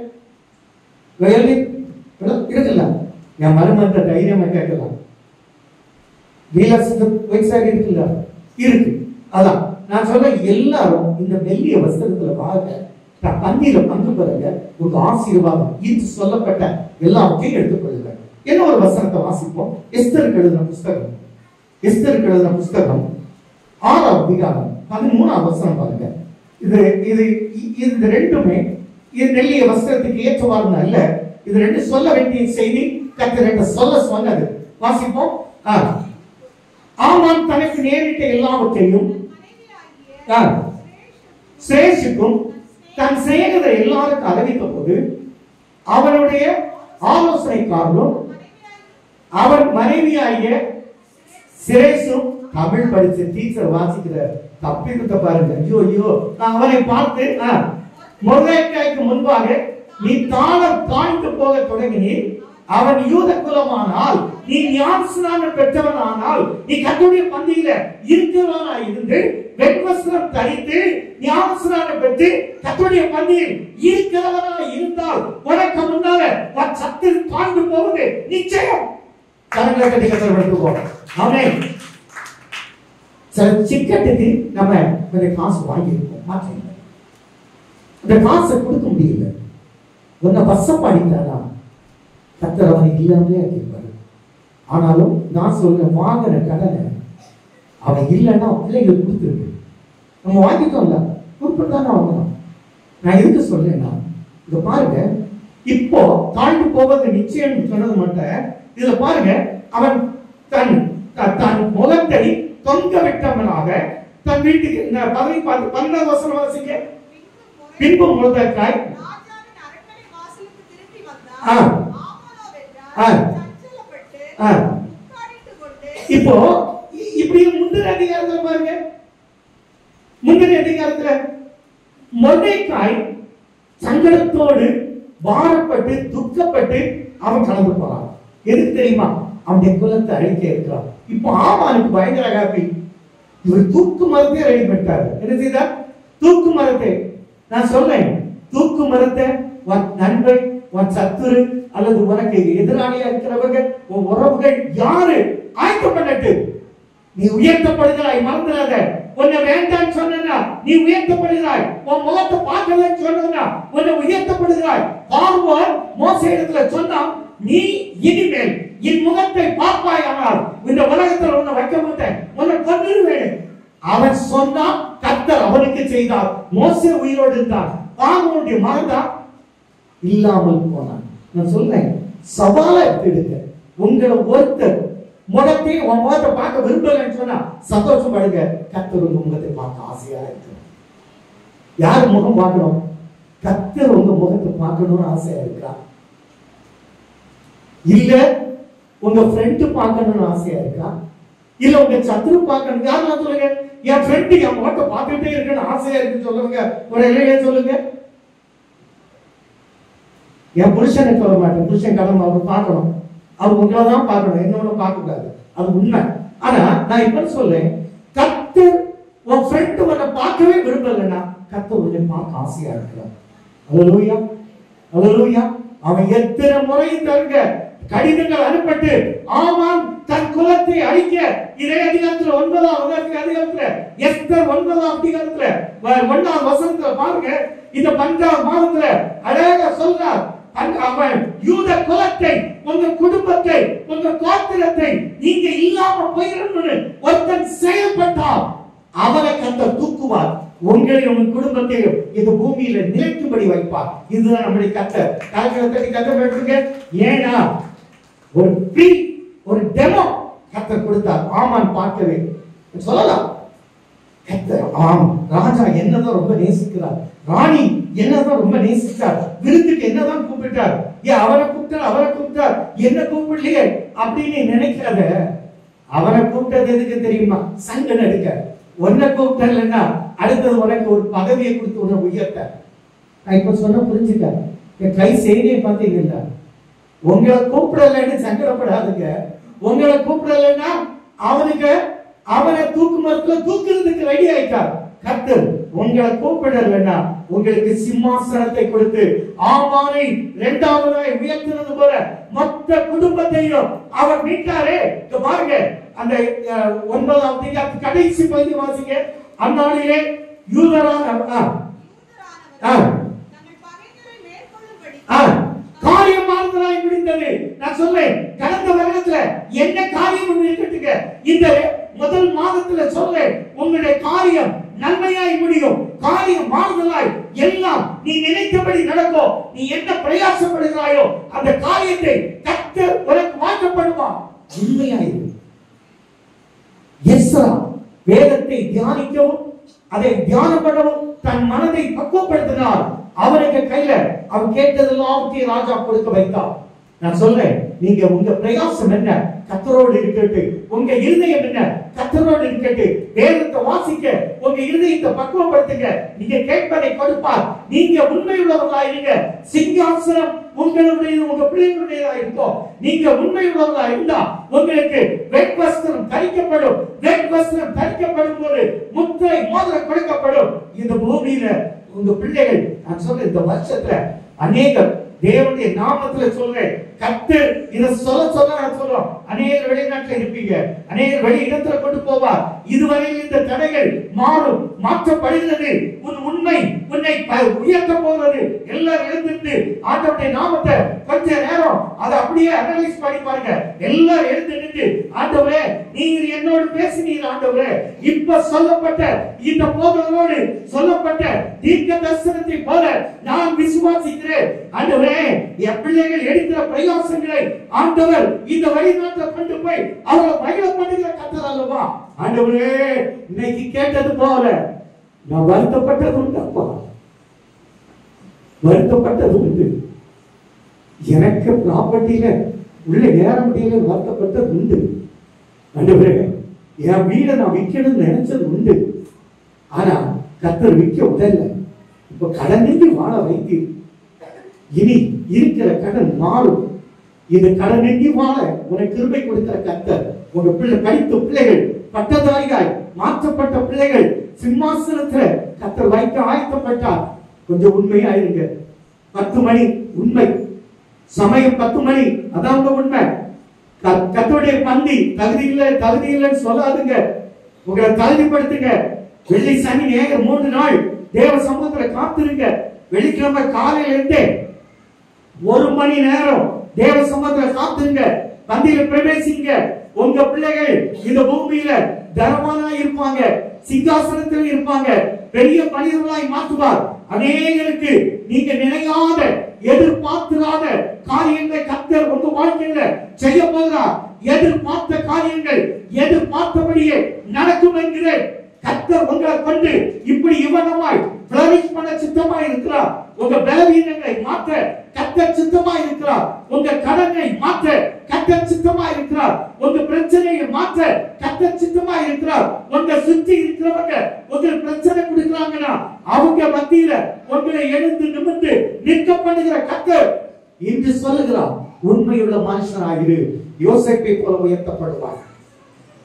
இருக்குல்ல. என் மருமந்த தைரியமா கேட்கலாம். இருக்குல்ல, இருக்கு. அதான் நான் சொல்ல, எல்லாரும் இந்த மெல்லிய வஸ்திரத்துல வாங்க, பந்தியில பங்கு பெறுங்க, உங்க ஆசீர்வாதம் இது சொல்லப்பட்ட எல்லாத்தையும் எடுத்துக்கொள்ளுங்க. என்ன ஒரு வசனத்தை வாசிப்போம். எஸ்தருக்கு எழுதின புஸ்தகம், எஸ்தருக்கு எழுதின புஸ்தகம் 6ஆம் அதிகாரம் 13ஆம் வசனம் பாருங்க. இது ரெண்டுமே இது மெல்லிய வஸ்திரத்துக்கு ஏற்றவாறு அல்ல. இது ரெண்டு சொல்ல வேண்டிய செய்தி கர்த்தர் சொல்ல சொன்னது. வாசிப்போம். ஆமான் தனக்கு நேரிட்ட எல்லாவற்றையும் சேஷிக்கும் தன் செய்கிற எல்லாருக்கும் அறிவித்த போது அவனுடைய ஆலோசனைக்காரனும் அவர் மனைவியாகிய சிரேசும், தமிழ் படிச்ச டீச்சர் வாசிக்கிற தப்பிக்கிட்ட பாருங்க. ஐயோ ஐயோ, நான் அவனை பார்த்து மொர்தெக்காய்க்கு முன்பாக நீ தாழ்ந்து போக தொடங்கினீ, அவன் யூத குலமானால், நீ ஞானஸ்நானம் பெற்றவனானால், நீ கர்த்தருடைய பந்தியில இருக்கிறவனா இருந்து வெண்வஸ்திரம் தரித்து ஞானஸ்நானம் பெற்று கர்த்தருடைய பந்தியில் இருக்கிறவனா இருந்தால் உனக்கு முன்னால சத்து தாழ்ந்து போவது நிச்சயம். கரங்களை கட்டி கட்டப்படுத்துவோம். ஆமென். சில சிக்கட்டுக்கு நம்ம கொஞ்சம் காசு வாங்கியிருக்கோம், மாற்றீங்க. அந்த காசை கொடுக்க முடியல, உன்னை வசப்பாடித்தாரா கர்த்தர் அவனை இல்லாமலே ஆக்கியிருப்பாரு. ஆனாலும் நான் சொல்றேன், வாங்கின கடனை அவன் இல்லைன்னா பிள்ளைங்களுக்கு கொடுத்துருக்கு. நம்ம வாங்கிட்டோம்ல, குறிப்பிட்டானே வாங்கணும். நான் எதுக்கு சொல்றேன்னா, இத பாருங்க, இப்போ தாழ்ந்து போவது நிச்சயம் சொன்னது மட்டும் இதுல பாருங்க, அவன் தன் முகத்தை தொங்க விட்டவனாக தன் வீட்டுக்கு 12 வசனம் வாசிங்க. பின்பு மொர்தெக்காய் இப்போ இப்படி முந்தின அதிகாரத்துல பாருங்க, முந்தின அதிகாரத்துல மொர்தெக்காய் சங்கடத்தோடு பாரப்பட்டு துக்கப்பட்டு அவன் கடந்து போறான். எதுக்கு தெரியுமா? அவனுடைய குலத்தை அழிக்க இருக்கிறான். இப்போ ஆமானுக்கு பயங்கர ஹாப்பி. இவர் தூக்கு மரத்தை ரெடி பண்ணிட்டாரு. என்ன செய்தார்? தூக்கு மரத்தை. நான் சொல்றேன், தூக்கு மரத்தை உன் நண்பன், உன் சத்துரு அல்லது உனக்கு எதிராளியா இருக்கிறவர்கள், உன் உறவுகள் யாரு ஆயத்தம் பண்ணட்டு. நீ உயர்த்தப்படுகிறாய், மறந்துடாத. உன்னை வேண்டான்னு சொன்னா நீ உயர்த்தப்படுகிறாய். உன் முகத்தை பார்க்கலன்னு சொன்னா உன்னை உயர்த்தப்படுகிறாய். பார்வோன் மோசேயிடத்துல சொன்னா, நீ இனிமேல் என் முகத்தை பார்ப்பாய், ஆனால் இந்த உலகத்தில் உன்னை வைக்க மாட்டேன், உன்னை கொன்னுடுவேன். அவன் சொன்னா கர்த்தர் அவனுக்கு செய்தார். மோசே உயிரோடு இருந்தான், பார்வோனுடைய மகன் இல்லாமல் போனான். நான் சொல்றேன், சவாலை எடுங்க. உங்களை ஒருத்தர் முகத்தை உன் முகத்தை பார்க்க விரும்பலன்னு சொன்னா சந்தோஷப்படுங்க. கர்த்தர் உங்க முகத்தை பார்க்க ஆசையா இருக்கு. யார் முகம் பார்க்கணும்? கர்த்தர் உங்க முகத்தை பார்க்கணும்னு ஆசையா இருக்கா? இல்ல உங்க ஃப்ரெண்ட் பார்க்கணும்னு ஆசையா இருக்கா? இல்ல உங்க சத்துரு பார்க்கணும்? யாரெல்லாம் சொல்லுங்க, என் ஃப்ரெண்ட் என் முகத்தை பார்த்துட்டே இருக்குன்னு ஆசையா இருக்குன்னு சொல்லுங்க. ஒரு இளைய சொல்லுங்க. என் புருஷனை சொல்ல மாட்டேன், புருஷன் கடமை அவர் பார்க்கணும், அவர் உங்களை தான் பார்க்கணும், என்னோட பார்க்க கூடாது, அது உண்மை. ஆனா நான் இப்ப சொல்றேன், கர்த்தர் உன் ஃப்ரெண்ட் உன்னை பார்க்கவே விரும்பலன்னா கர்த்தர் உன்னை பார்க்க ஆசையா இருக்கிறார். அல்லேலூயா, அல்லேலூயா. அவன் எத்தனை முறை தருங்க கடிதங்கள் அனுப்பட்டு ஆமான் தன் குலத்தை அழிக்க, இதே அதிகாரத்துல 9ஆம் அதிகாரத்துல எஸ்தர் 9ஆம் அதிகாரத்துல 1ஆம் வசனத்துல பாருங்க, இந்த 5ஆம் மாதத்துல அழகா சொல்றார், அவன் யூத குலத்தை, உங்க குடும்பத்தை, உங்க கோத்திரத்தை நீங்க இல்லாம போயிடணும்னு ஒருத்தன் செயல்பட்டால் அவனை கர்த்தர் தூக்குவார். உங்களையும் உங்க குடும்பத்தையும் இந்த பூமியில நிலைக்கும்படி வைப்பார். இதுதான் நம்முடைய கர்த்தர். கர்த்தர் ஏன்னா ஒரு டெமோ கர்த்தர் கொடுத்தார். ஆமான் பார்க்கவே சொல்லலாம். கர்த்தர் ராஜா என்னதான் ரொம்ப நேசிக்கிறார், ராணி என்னதான் ரொம்ப நேசிச்சார், விருந்துக்கு என்னதான் கூப்பிட்டார், ஏன் அவரை கூப்பிட்டார் என்ன கூப்பிடலையே அப்படின்னு நினைக்காத. அவரை கூப்பிட்டது எதுக்கு தெரியுமா? சங்கம் எடுக்க. உன்னை கூப்பிட்டா அடுத்தது உனக்கு ஒரு பதவியை கொடுத்து உன்னை உயர்த்த. நான் இப்ப சொன்ன புரிஞ்சுக்க. என் கை செய்தியை பார்த்தீங்கன்னா, உங்களை கூப்பிடலன்னு சங்கடப்படாதுங்க. உங்களை கூப்பிடலைன்னா அவனுக்கு அவனை தூக்கு மரத்துல தூக்குறதுக்கு ரெடி ஆயிட்டார். கர்த்தர் உங்களை கூப்பிடலைன்னா உங்களுக்கு சிம்மாசனத்தை கொடுத்து ஆமானை இரண்டாவதாய் உயர்த்தினது போல மொத்த குடும்பத்தையும் அவர் மீட்டாரே. பாருங்க அந்த 9ஆம் அதிகாரத்து கடைசி பகுதி வாசிங்க. அந்நாளிலே காரியம் மாறுதலாய் முடிந்தது. நான் சொல்றேன், கடந்த வருடத்துல என்ன காரியம் இருக்கட்டுங்க, இந்த முதல் மாதத்துல சொல்றேன், உங்களுடைய காரியம் நன்மையாய் முடியும், காரியம் மாறுதலாய் எல்லாம் நீ நினைத்தபடி நடக்கும். நீ என்ன பிரயாசப்படுகிறாயோ அந்த காரியத்தை கர்த்தர் உனக்கு மாற்றப்படுமா. உண்மையாயிரு. எஸ்ரா வேதத்தை தியானிக்கவும் அதை தியானப்படவும் தன் மனதை பக்குவப்படுத்தினார். அவனுக்கு கையில அவன் கேட்டதெல்லாம் ராஜா கொடுக்க வைத்தார். நான் சொல்றேன், நீங்க உங்க பிரயாசம் என்ன கர்த்தரோடு இருக்கட்டு, உங்க இருதயம் என்ன கர்த்தரோடு இருக்கட்டு. வேதத்தை வாசிக்க உங்க இருதயத்தை பக்குவப்படுத்துங்க. நீங்க கேட்பதை கொடுப்பார். நீங்க உண்மை உள்ளவர்களா இருங்க. சிங்காசனம் உங்களுடைய உங்க பிள்ளைகளுடையதா இருக்கும். நீங்க உண்மை உள்ளவர்களா இருந்தா உங்களுக்கு வெட்வஸ்திரம் தரிக்கப்படும். வெட்வஸ்திரம் தரிக்கப்படும் போது முத்திரை மோதிரம் கொடுக்கப்படும். இந்த பூமியில உங்க பிள்ளைகள், நான் சொல்றேன், இந்த வருஷத்துல அநேகர் தேவனுடைய நாமத்துல சொல்றேன், கர்த்தர் இத சொல்ல நான் சொல்றோம். அநேக வெளிநாட்டுல இருப்பீங்க, அநேக வெளி இடத்துல கொண்டு போவார். இதுவரையில் இந்த தடைகள் மாறும், மாற்றப்படுகிறது. உன் உண்மை உன்னை உயர்த்த போகிறது. எல்லாரும் எழுந்திருந்து ஆண்டவருடைய நாமத்தை கொஞ்ச நேரம் அதை அப்படியே அனலைஸ் பண்ணி பாருங்க. எல்லாரும் எழுந்து நின்று, ஆண்டவரே நீங்க என்னோடு பேசினீர், ஆண்டவரே இப்ப சொல்லப்பட்ட இந்த போதனோடு சொல்லப்பட்ட தீர்க்க தரிசனத்தை போல நான் விசுவாசிக்கிறேன். ஆண்டவரே என் பிள்ளைகள் எடுக்கிற பிரயாசங்களை ஆண்டவர் இந்த வழிநாட்டை கொண்டு போய் அவரை மகிழ பண்ணுகிற கர்த்தர் அல்லவா. ஆண்டவரே இன்னைக்கு கேட்டது போல நான் வருத்தப்பட்டது உண்டு. அப்பா வருத்தப்பட்டது உண்டு. எனக்கு ப்ராப்பர்ட்டியில உள்ள ஏற முடியல வருத்தப்பட்டது உண்டு. ஆண்டவரே என் வீடை நான் விற்கணும்னு நினைச்சது உண்டு. ஆனா கர்த்தர் விற்க உடல. இப்ப கடனுக்கு வாழ வைத்து இனி இருக்கிற கடன் மாறும். இந்த கடனுக்கு வாழ உனக்கு கிருபை கொடுக்கிற கர்த்தர். உங்க பிள்ளை படித்த பிள்ளைகள் பட்டதாரியாய் மாற்றப்பட்ட பிள்ளைகள் சிம்மாசனத்துல கர்த்தர் வைக்க ஆயத்தப்பட்டார். கொஞ்சம் உண்மையா இருங்க. 10 மணி உண்மை, சமயம் 10 மணி, அதான் உண்மை. கர்த்தருடைய பந்தி தகுதி இல்லைன்னு சொல்லாதுங்க. உங்களை தகுதிப்படுத்துங்க. வெள்ளி சனி ஞாயிறு 3 நாள் தேவ சமூகத்துல காத்திருங்க. வெள்ளிக்கிழமை காலையில இருந்து 1 மணி நேரம் தேவ சமூகத்துல காத்துங்க. பந்தியில பிரவேசிங்க. உங்க பிள்ளைகள் இந்த பூமியில தரமானாய் இருப்பாங்க, சிங்காசனத்தில் இருப்பாங்க, பெரிய மனிதர்களாய் மாற்றுவார். அநேகருக்கு நீங்க நினையாத எதிர்பார்க்காத காரியங்களை கர்த்தர் உங்க வாழ்க்கையில செய்ய போகிறார். எதிர்பார்த்த காரியங்கள் எதிர்பார்த்தபடியே நடக்கும் என்கிறேன். கர்த்தர் உங்களை கொண்டு இப்படி இவனமாய் ஃப்ளரிஷ் பண்ண சித்தமாய் இருக்கிறார். உங்க பலவீனங்களை மாற்ற கர்த்தர் சித்தமாய் இருக்கிறார். உங்க கடனை மாற்ற கர்த்தர் சித்தமாய் இருக்கிறார். உங்க பிரச்சனையை மாற்ற கர்த்தர் சித்தமாய் இருக்கிறார். உங்க சுத்தி இருக்கிறவங்க உங்களுக்கு பிரச்சனை கொடுக்கறாங்கன்னா அவங்க மத்தியில உங்களை எழுந்து நிமிர்ந்து நிற்க பண்ணுகிற கர்த்தர் இன்று சொல்லுகிறார், உண்மையுள்ள மனுஷனாகிரு, யோசேப்பை போல உயர்த்தப்படுவார்.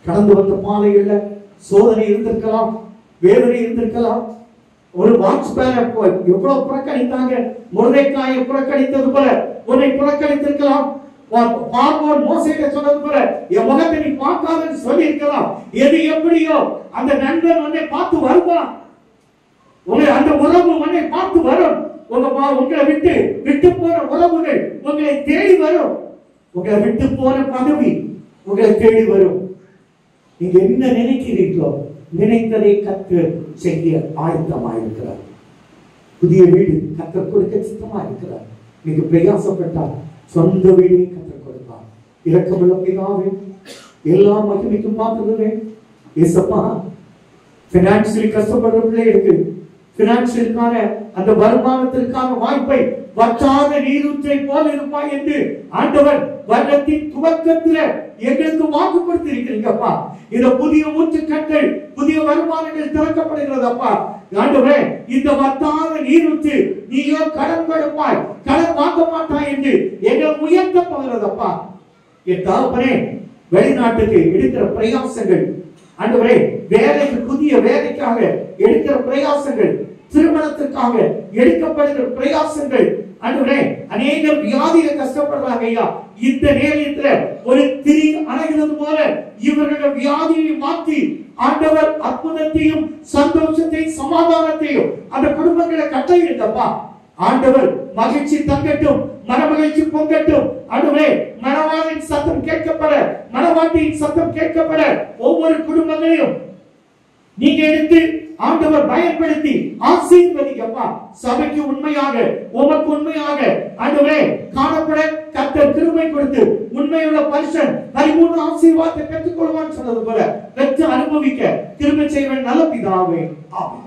கடந்து வந்த பாதைகள்ல சோதனை இருந்திருக்கலாம், வேதனை இருந்திருக்கலாம். ஒரு வாட்ச்மேன் எவ்வளவு புறக்கணித்தாங்க. மொர்தெக்காயை புறக்கணித்தது போல உன்னை புறக்கணித்திருக்கலாம். பார்வோன் மோசேயிடம் சொன்னது போல என் முகத்தை நீ பார்க்காதன்னு சொல்லி இருக்கலாம். எது எப்படியோ அந்த நண்பன் உன்னை பார்த்து வருவான். அந்த உறவு உன்னை பார்த்து வரும். உங்களை விட்டு போன உறவுகள் உங்களை தேடி வரும். உங்களை விட்டு போன பதவி உங்களை தேடி வரும். நீங்க என்ன நினைக்கிறீர்களோ நினைத்ததை கர்த்தர் செய்ய ஆயத்தமாயிருக்கிறார். புதிய வீடு கர்த்தர் கொடுக்க சித்தமா இருக்கிறார். நீங்க பிரயாசப்பட்டால் சொந்த வீடை கர்த்தர் கொடுப்பார். இரக்கமுள்ள பிதாவே, எல்லா மகிமைக்கும் பார்க்கிறதே ஏசப்பா, பினான்சியலி கஷ்டப்படுற பிள்ளைகளுக்கு பினான்சியலுக்கான அந்த வருமானத்திற்கான வாய்ப்பை வற்றாத நீரூற்றை போல இருப்பாய் என்று ஆண்டவர் வருடத்தின் துவக்கத்தில் எங்களுக்கு வாக்கு கொடுத்திருக்கிறீங்கப்பா. இந்த புதிய ஊற்றுக்கண்கள், புதிய வருமானங்கள் திறக்கப்படுகிறதப்பா. ஆண்டவரே, இந்த வற்றாத நீரூற்று நீயோ கடன் கொடுப்பாய், கடன் வாங்க மாட்டாய் என்று எங்களை உயர்த்த போகிறதப்பா. என் தகப்பனே, வெளிநாட்டுக்கு எடுக்கிற பிரயாசங்கள், ஆண்டவரே வேலைக்கு, புதிய வேலைக்காக எடுக்கிற பிரயாசங்கள், திருமணத்திற்காக எடுக்கப்படுகிற பிரயாசங்கள், ஆண்டவரே அநேகர் வியாதியில கஷ்டப்படுறாங்க ஐயா. இந்த நேரத்துல ஒரு திரி அணைகிறது போல இவர்களுடைய வியாதியை மாற்றி ஆண்டவர் அற்புதத்தையும் சந்தோஷத்தையும் சமாதானத்தையும் அந்த குடும்பங்களை கட்டளையிட்டப்பா. ஆண்டவர் மகிழ்ச்சி தங்கட்டும், மனமகிழ்ச்சி பொங்கட்டும். ஆண்டவரே மணவாளின் சத்தம் கேட்கப்பட, மணவாட்டியின் சத்தம் கேட்கப்பட ஒவ்வொரு குடும்பங்களையும் நீங்க எடுத்து ஆண்டவர் பயன்படுத்தி ஆசீர்வதிக்கப்பா. சபைக்கு உண்மையாக, உமக்கு உண்மையாக ஆண்டவரே காணப்பட கர்த்தர் கிருபை கொடுத்து உண்மையுள்ள பரிசன் பரிபூர்ண ஆசீர்வாதத்தை பெற்றுக் கொள்வான்னு சொன்னது போல பெற்று அனுபவிக்க கிருபை செய்வன் நல்ல பிதாவே. ஆமென்.